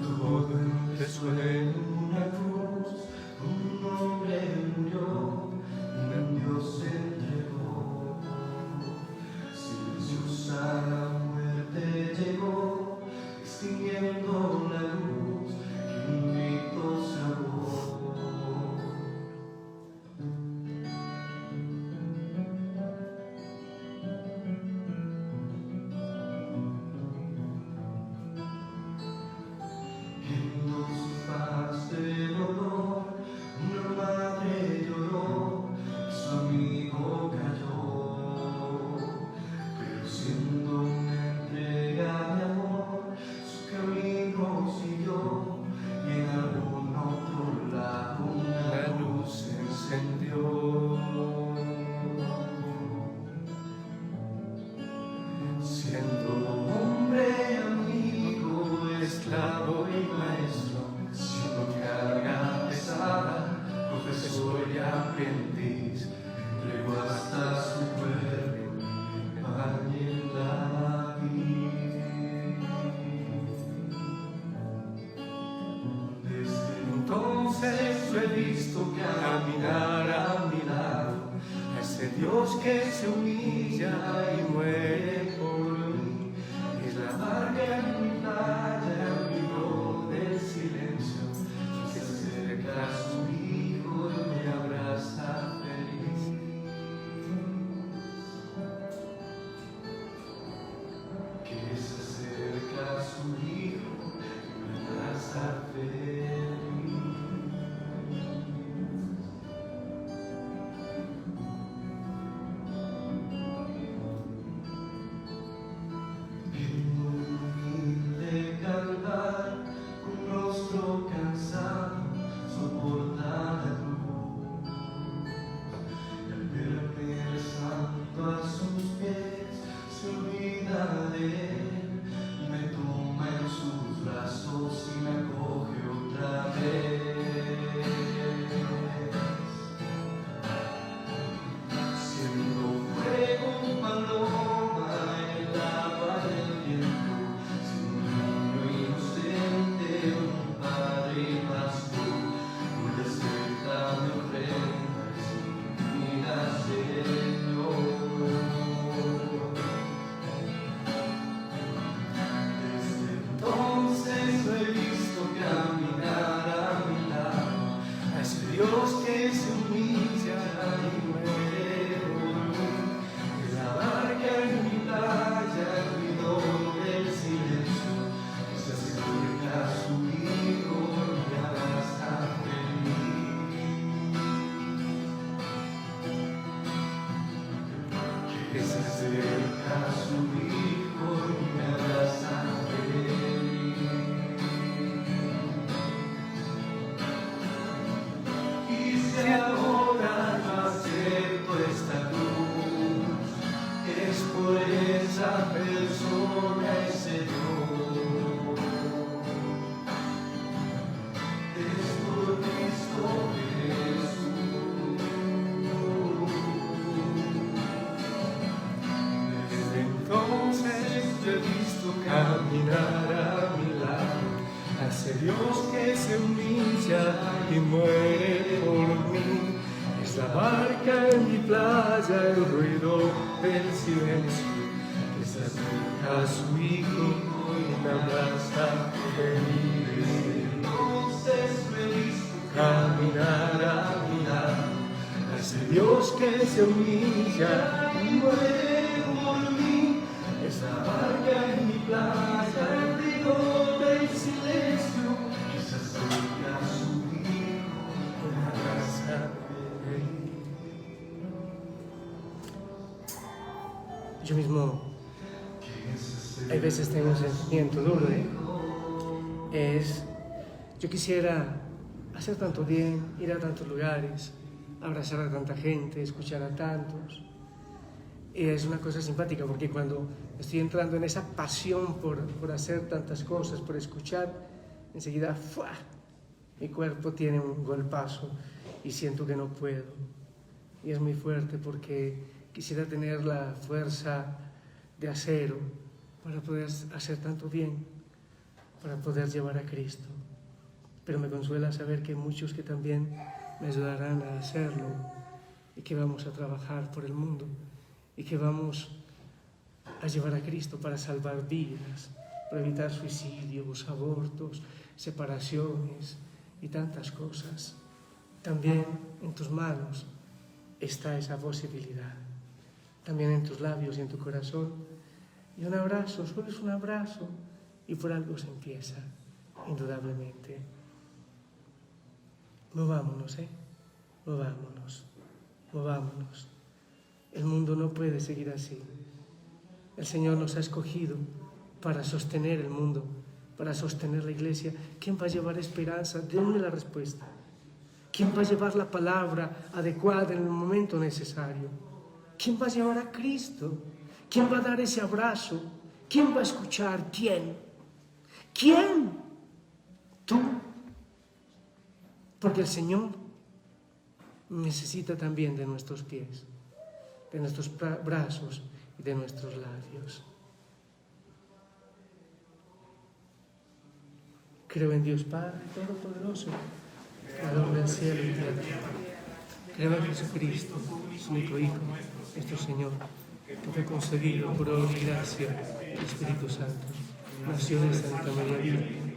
Todo empezó en una cruz, un hombre murió, un Dios se entregó. Silenciosa la muerte llegó, extinguiendo la luz que un grito se ahogó. En los faz de dolor, una madre lloró, su amigo cayó, pero siendo una entrega de amor, su camino siguió, y en algún otro lado una luz se encendió. Siendo hombre, amigo, esclavo y maestro, siendo carga pesada, profesor y aprendiz, entregó hasta su cuerpo para la vida. Desde entonces yo he visto caminar a mi lado a ese Dios que se humilla y muere por mí. Es la barca en mi playa, mi don del silencio, que se acerca a su hijo y me abraza feliz. Que se acerca a su hijo y me abraza feliz. En un humilde cantar, con rostro cansado, soporta la cruz. Y al verme rezando a sus pies, se olvida de él, me toma en sus brazos y me acoge otra vez. Siendo fuego, paloma, el agua del viento, siendo un niño inocente, un padre y pastor, voy a aceptar mi ofrenda sin vida, Señor. Desde entonces lo he visto caminar a mi lado, a ese Dios que se humilla y muere por mí. Es la barca en mi playa, el ruido del silencio, que se acerca a su hijo y me abraza feliz. Que se acerca a su hijo y me abraza feliz. Y si ahora yo acepto esta cruz, es por esa persona, ese Dios. Es por Cristo Jesús. Desde entonces yo he visto caminar a mi lado a ese Dios que se humilla y muere por mí. Es la barca en mi playa, el ruido del silencio, que se acerca a su hijo y me abraza feliz. Desde entonces me he visto caminar ese Dios que se humilla. muere por mí, esa barca en mi playa, el río del silencio, esa sombra su hijo, una raza de Yo mismo, hay veces tengo un sentimiento duro, yo quisiera hacer tanto bien, ir a tantos lugares, abrazar a tanta gente, escuchar a tantos. Y es una cosa simpática porque cuando estoy entrando en esa pasión por hacer tantas cosas, por escuchar, enseguida ¡fua!, mi cuerpo tiene un golpazo y siento que no puedo. Y es muy fuerte porque quisiera tener la fuerza de acero para poder hacer tanto bien, para poder llevar a Cristo. Pero me consuela saber que hay muchos que también me ayudarán a hacerlo y que vamos a trabajar por el mundo y que vamos a llevar a Cristo para salvar vidas, para evitar suicidios, abortos, separaciones y tantas cosas. También en tus manos está esa posibilidad, también en tus labios y en tu corazón. Y un abrazo, solo es un abrazo, y por algo se empieza, indudablemente. Movámonos, movámonos. El mundo no puede seguir así. El Señor nos ha escogido para sostener el mundo, para sostener la iglesia. ¿Quién va a llevar esperanza? Denme la respuesta. ¿Quién va a llevar la palabra adecuada en el momento necesario? ¿Quién va a llevar a Cristo? ¿Quién va a dar ese abrazo? ¿Quién va a escuchar? ¿Quién? ¿Quién? Tú. Porque el Señor necesita también de nuestros pies, de nuestros brazos y de nuestros labios. Creo en Dios Padre Todopoderoso, Creador del cielo y tierra. Creo en Jesucristo, su único Hijo, nuestro Señor, que fue concebido por obra y gracia del Espíritu Santo. Nació de Santa María Virgen,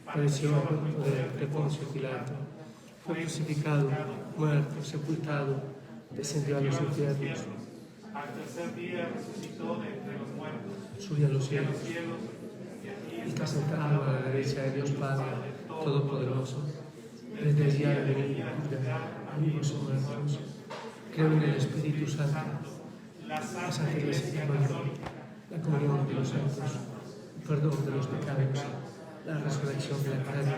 padeció bajo el poder de Poncio Pilato, fue crucificado, muerto, sepultado, descendió a los infiernos. Al tercer día resucitó de entre los muertos, Subió a los y a los cielos cielos, y está sentado a la derecha de Dios Padre Todopoderoso. Desde allí ha de venir a juzgar a vivos y muertos. Creo en el Espíritu Santo, la Santa Iglesia Católica, la comunión de los santos, el perdón de los pecados, la resurrección de la carne.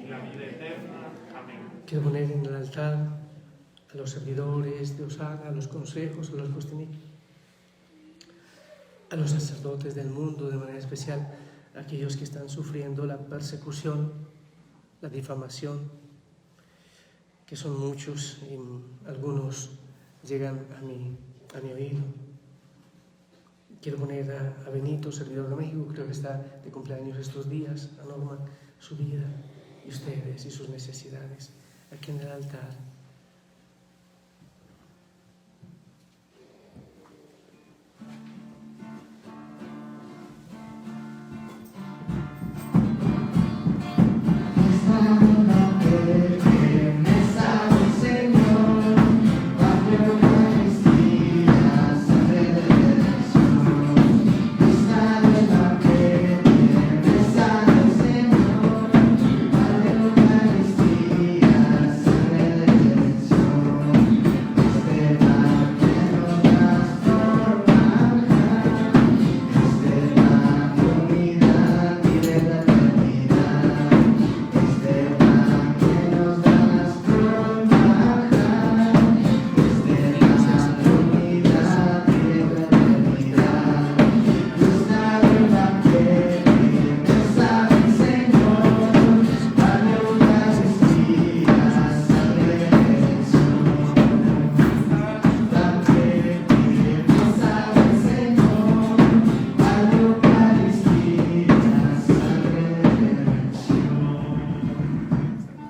y la vida eterna. Amén. Quiero poner en el altar a los servidores de Osana, a los consejos, a los Costinic, a los sacerdotes del mundo, de manera especial a aquellos que están sufriendo la persecución, la difamación, que son muchos y algunos llegan a mi oído. Quiero poner a Benito, servidor de México, creo que está de cumpleaños estos días, a Norma, su vida, y ustedes y sus necesidades, aquí en el altar.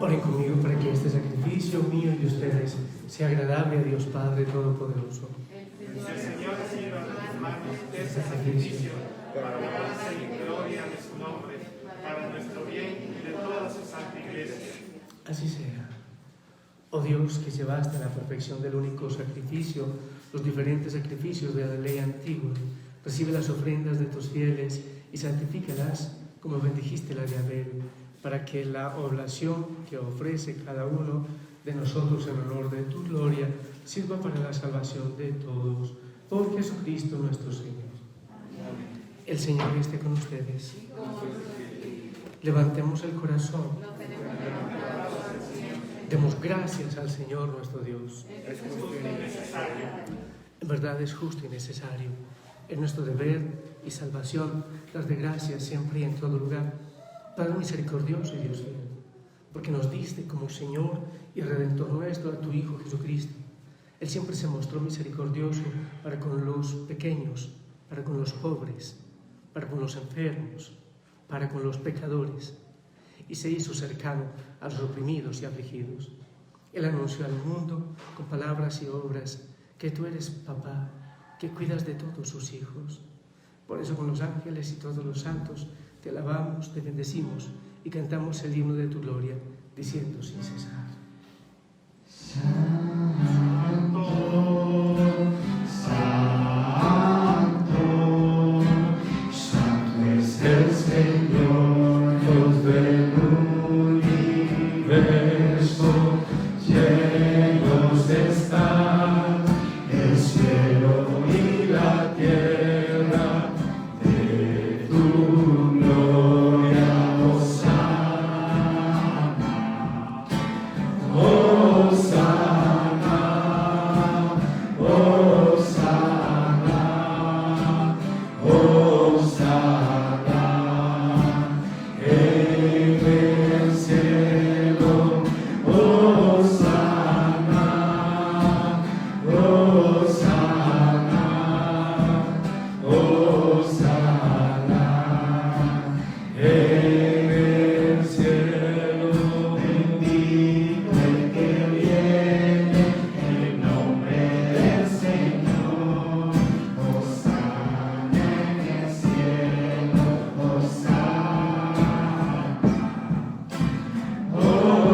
Oren conmigo para que este sacrificio mío y de ustedes sea agradable a Dios Padre Todopoderoso. El Señor reciba de tus manos este sacrificio para la alabanza y gloria de su nombre, para nuestro bien y de toda su santa iglesia. Así sea. Oh Dios, que llevaste a la perfección del único sacrificio los diferentes sacrificios de la ley antigua, recibe las ofrendas de tus fieles y santifícalas como bendijiste la de Abel, para que la oblación que ofrece cada uno de nosotros en honor de tu gloria sirva para la salvación de todos. Por Jesucristo nuestro Señor. El Señor esté con ustedes. Levantemos el corazón. Demos gracias al Señor nuestro Dios. Es justo y necesario. En verdad es justo y necesario. Es nuestro deber y salvación dar de gracias siempre y en todo lugar. Padre misericordioso y Dios fiel, porque nos diste como Señor y Redentor nuestro a tu Hijo Jesucristo. Él siempre se mostró misericordioso para con los pequeños, para con los pobres, para con los enfermos, para con los pecadores, y se hizo cercano a los oprimidos y afligidos. Él anunció al mundo con palabras y obras que tú eres papá, que cuidas de todos sus hijos. Por eso con los ángeles y todos los santos te alabamos, te bendecimos y cantamos el himno de tu gloria, diciendo sin cesar. Santo, Santo, Santo es el Señor, Dios del universo, llenos están el cielo y la tierra de tu gloria, Hosana, Hosana, Hosana, Hosana, en el cielo, Hosana, Hosana, Hosana, en el cielo, bendito el que viene en nombre del Señor, Hosana en el cielo, Hosana, Hosana,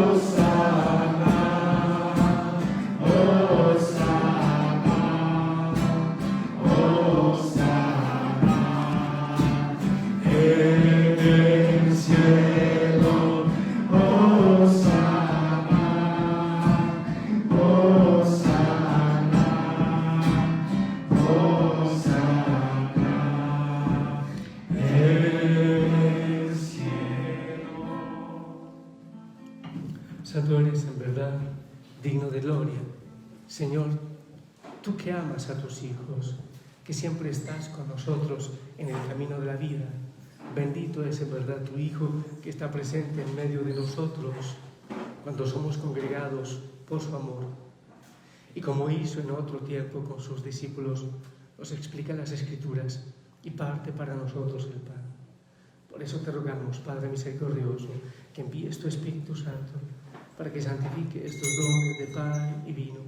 Hosana, Hosana, en el cielo, Hosana, Hosana, Hosana, en el cielo. Santo eres en verdad, digno de gloria. Señor, tú que amas a tus hijos, que siempre estás con nosotros en el camino de la vida, bendito es en verdad tu Hijo que está presente en medio de nosotros cuando somos congregados por su amor. Y como hizo en otro tiempo con sus discípulos, nos explica las Escrituras y parte para nosotros el pan. Por eso te rogamos, Padre misericordioso, que envíes tu Espíritu Santo para que santifique estos dones de pan y vino,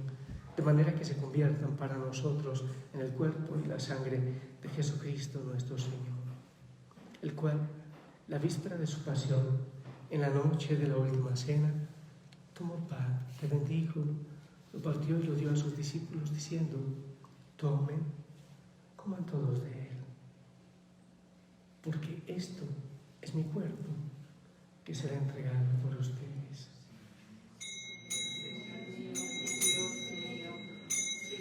de manera que se conviertan para nosotros en el cuerpo y la sangre de Jesucristo nuestro Señor, el cual, la víspera de su pasión, en la noche de la última cena, tomó pan, te bendijo, lo partió y lo dio a sus discípulos, diciendo: tomen, coman todos de él, porque esto es mi cuerpo, que será entregado por ustedes.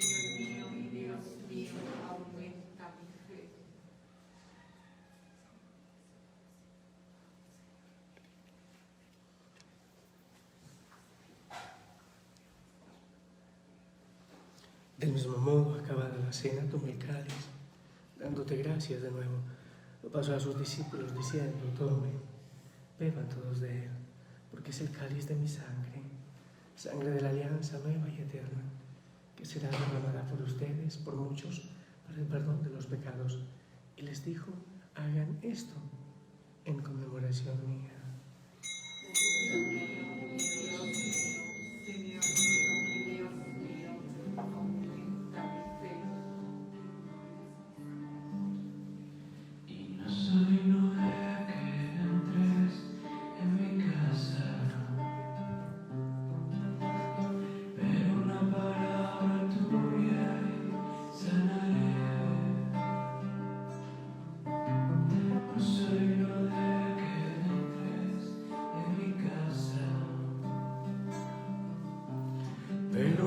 Señor mío, Dios mío, aumenta mi fe. Del mismo modo, acabada la cena, tomó el cáliz, dándote gracias de nuevo, lo pasó a sus discípulos diciendo: tomen, beban todos de él, porque es el cáliz de mi sangre, sangre de la alianza nueva y eterna, que será derramada por ustedes, por muchos, para el perdón de los pecados. Y les dijo: hagan esto en conmemoración mía. Señor mío, Dios mío, aumenta mi fe. Y no soy digno de que entres en mi casa,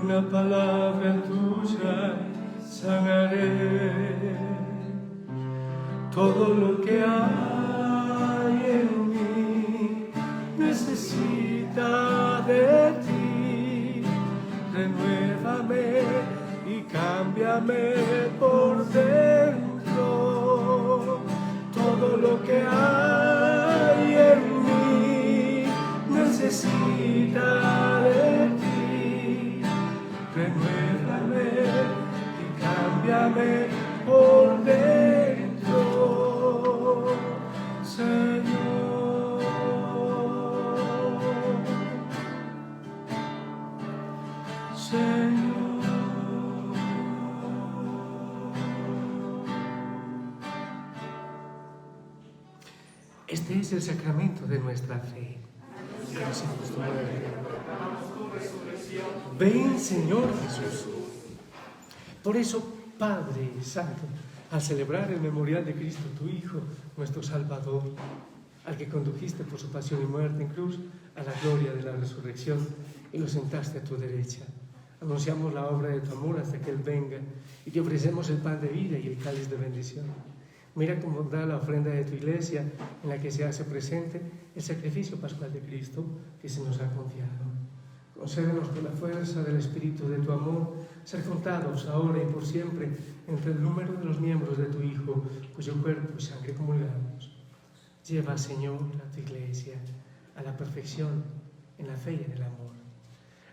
una palabra tuya sanaré. Todo lo que hay en mí necesita de ti. Renuévame y cámbiame por dentro. Todo lo que hay en mí necesita de ti. Renuévame y cámbiame por dentro, Señor. Señor. Este es el sacramento de nuestra fe. Ven, Señor Jesús. Por eso, Padre Santo, al celebrar el memorial de Cristo, tu Hijo, nuestro Salvador, al que condujiste por su pasión y muerte en cruz a la gloria de la resurrección y lo sentaste a tu derecha, anunciamos la obra de tu amor hasta que Él venga y te ofrecemos el pan de vida y el cáliz de bendición. Mira con bondad la ofrenda de tu iglesia en la que se hace presente el sacrificio pascual de Cristo que se nos ha confiado. Concédenos por la fuerza del Espíritu de tu amor ser contados ahora y por siempre entre el número de los miembros de tu Hijo, cuyo cuerpo y sangre comulgamos. Lleva, Señor, a tu iglesia a la perfección en la fe y en el amor.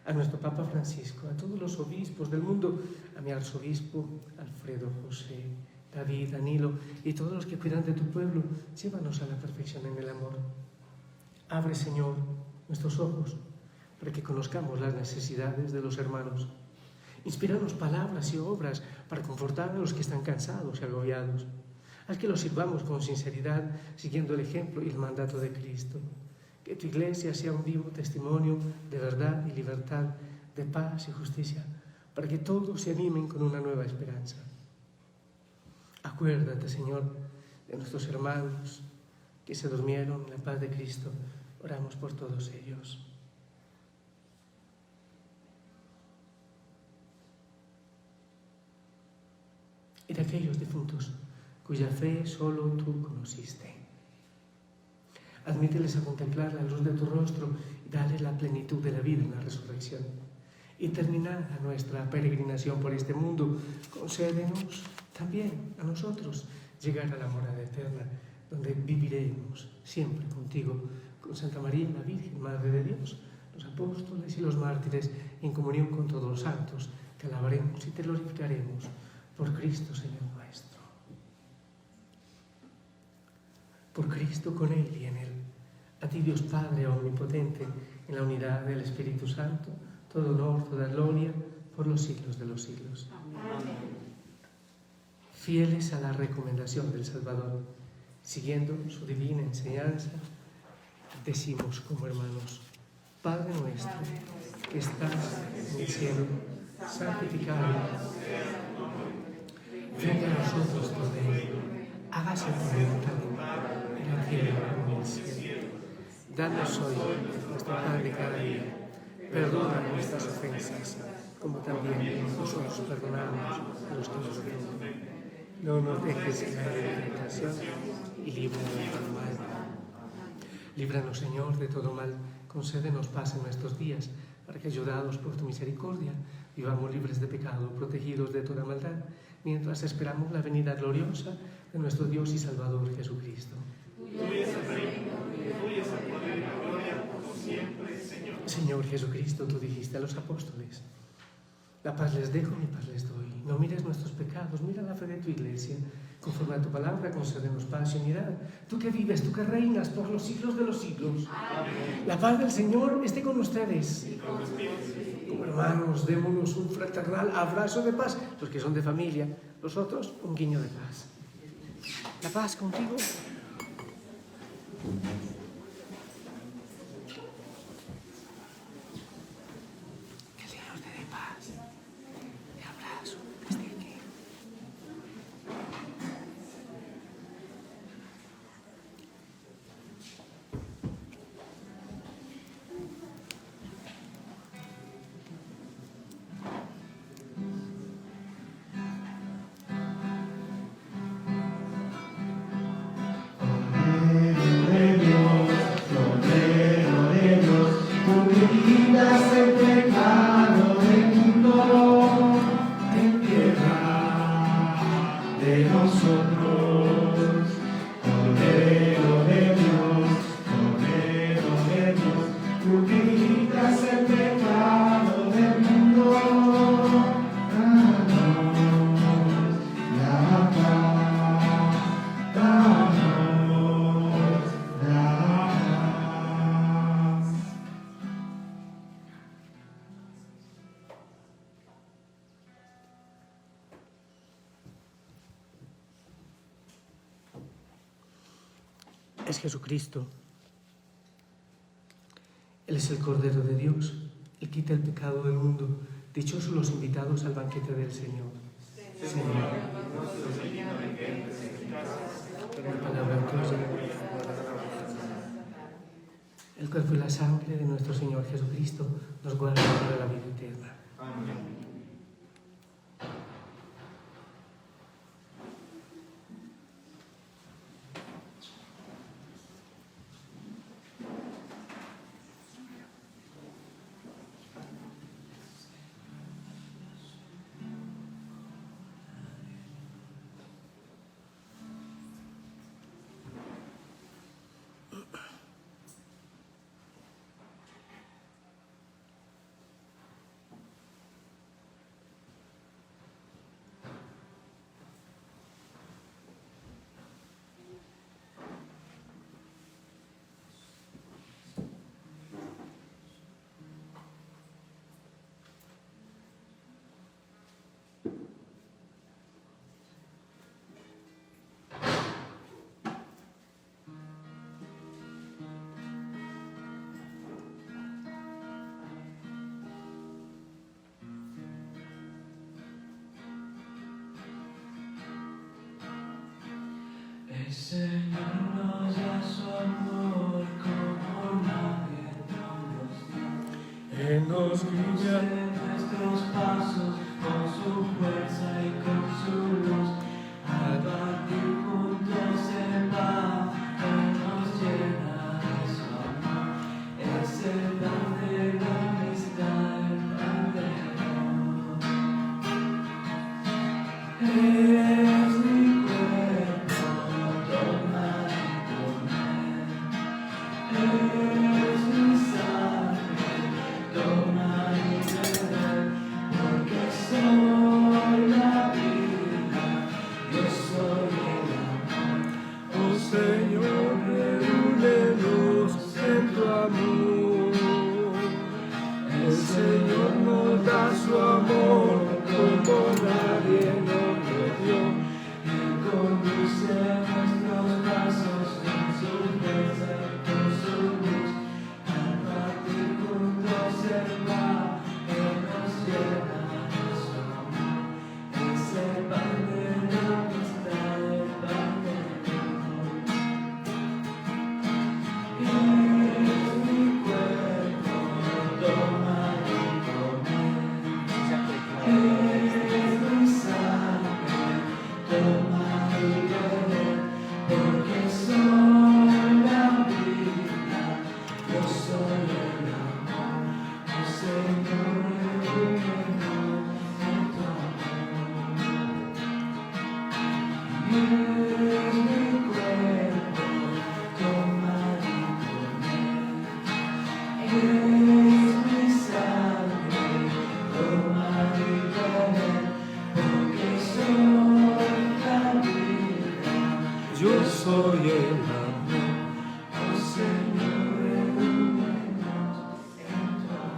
A nuestro Papa Francisco, a todos los obispos del mundo, a mi arzobispo Alfredo José, David, Danilo y todos los que cuidan de tu pueblo, llévanos a la perfección en el amor. Abre, Señor, nuestros ojos para que conozcamos las necesidades de los hermanos. Inspíranos palabras y obras para confortar a los que están cansados y agobiados. Haz que los sirvamos con sinceridad, siguiendo el ejemplo y el mandato de Cristo. Que tu iglesia sea un vivo testimonio de verdad y libertad, de paz y justicia, para que todos se animen con una nueva esperanza. Acuérdate, Señor, de nuestros hermanos que se durmieron en la paz de Cristo. Oramos por todos ellos. Y de aquellos difuntos cuya fe solo tú conociste. Admíteles a contemplar la luz de tu rostro y dale la plenitud de la vida en la resurrección. Y terminada nuestra peregrinación por este mundo, concédenos también a nosotros llegar a la morada eterna, donde viviremos siempre contigo, con Santa María, la Virgen, Madre de Dios, los apóstoles y los mártires, en comunión con todos los santos. Te alabaremos y te glorificaremos por Cristo, Señor nuestro. Por Cristo, con Él y en Él. A ti, Dios Padre omnipotente, en la unidad del Espíritu Santo, todo honor, toda gloria, por los siglos de los siglos. Amén. Fieles a la recomendación del Salvador, siguiendo su divina enseñanza, decimos como hermanos: Padre nuestro, que estás en el cielo, santificado. Venga a nosotros tu reino, hágase tu voluntad en la tierra como en el cielo. Danos hoy nuestro pan de cada día. Perdona nuestras ofensas, como también nosotros perdonamos a los que nos ofenden. No nos dejes caer en tentación y líbranos del mal. Líbranos, Señor, de todo mal. Concédenos paz en nuestros días, para que, ayudados por tu misericordia, vivamos libres de pecado, protegidos de toda maldad, mientras esperamos la venida gloriosa de nuestro Dios y Salvador Jesucristo. Tuyo es el reino, tuyo es el poder y la gloria, por siempre, Señor. Señor Jesucristo, tú dijiste a los apóstoles: la paz les dejo, mi paz les doy. No mires nuestros pecados, mira la fe de tu iglesia. Conforme a tu palabra, concédenos paz y unidad. Tú que vives, tú que reinas por los siglos de los siglos. Amén. La paz del Señor esté con ustedes. Como hermanos, démonos un fraternal abrazo de paz. Los que son de familia, los otros, un guiño de paz. La paz contigo. Que el Señor te dé paz. Te abrazo desde aquí. es Jesucristo. Él es el Cordero de Dios, Él quita el pecado del mundo. Dichosos los invitados al banquete del Señor. Señor, palabra tuya. El cuerpo y la sangre de nuestro Señor Jesucristo nos guardan para la vida eterna. Amén. El Señor nos da su amor como nadie nos dio. Él nos guía En nuestros pasos con su fuerza y con su luz. Al partir juntos el pan, Él nos llena de su amor. Es el pan de la amistad, el pan de amor. Es mi cuerpo, toma y come. Es mi sangre, toma y bebe, porque soy la vida, yo soy el amor. oh Señor, reúnenos en tu amor. El Señor nos da su amor como nadie nos lo dio. Él conduce nuestros pasos con su fuerza y con su luz. Al partir juntos el pan, Él nos llena de su amor. Es el pan de la amistad, el pan del amor. Es mi cuerpo, toma y come. Es mi sangre, toma y bebe, porque soy la vida, yo soy el amor. Oh Señor, reúnenos en tu amor. Es mi cuerpo, toma y come. Es mi sangre, toma y bebe, porque soy la vida, Yo soy el amor. oh Señor, reúnenos en tu amor.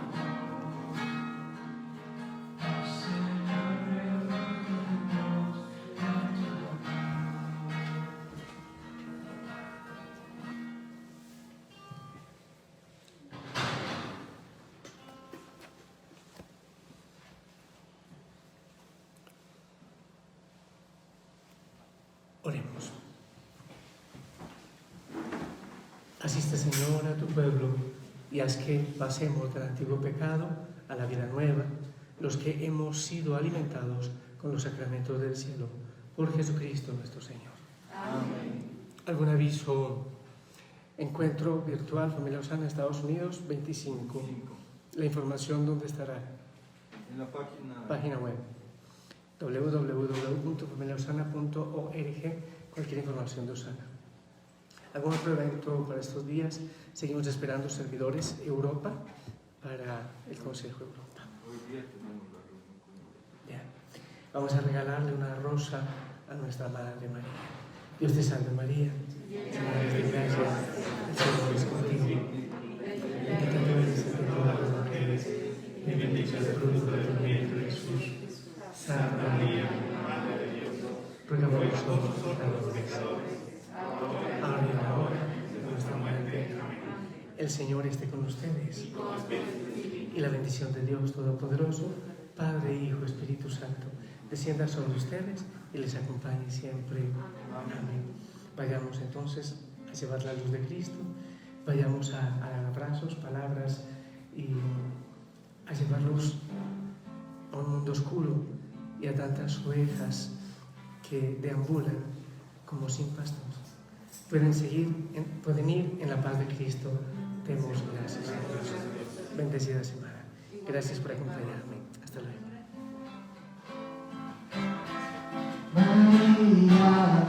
Oh Señor, reúnenos en tu amor. Oremos. Asiste, Señor, a tu pueblo y haz que pasemos del antiguo pecado a la vida nueva, los que hemos sido alimentados con los sacramentos del cielo, por Jesucristo nuestro Señor. Amén. ¿Algún aviso? Encuentro virtual Familia Osana, Estados Unidos, 25. La información, ¿dónde estará? En la Página web www.familiaosana.org. Cualquier información de Osana. ¿Algún otro evento para estos días? Seguimos esperando servidores Europa para el Consejo Europa. Hoy día tenemos la reunión con Bien. Vamos a regalarle una rosa a nuestra Madre María. Dios te salve María, llena eres de gracia, el Señor es contigo. Bendita tú eres entre todas las mujeres, y bendito es el fruto de tu vientre Jesús. Santa María, Madre de Dios, ruega por ruega por nosotros nosotros pecadores, pecadores, ahora y en la hora El Señor esté con ustedes. Y la bendición de Dios Todopoderoso, Padre, Hijo, Espíritu Santo, descienda sobre ustedes y les acompañe siempre. Amén. Vayamos entonces a llevar la luz de Cristo, vayamos a dar abrazos, palabras y a llevar luz a un mundo oscuro y a tantas ovejas que deambulan como sin pastor. Pueden ir en la paz de Cristo. Demos gracias a Dios. Bendecida semana. Gracias por acompañarme. Hasta luego. María,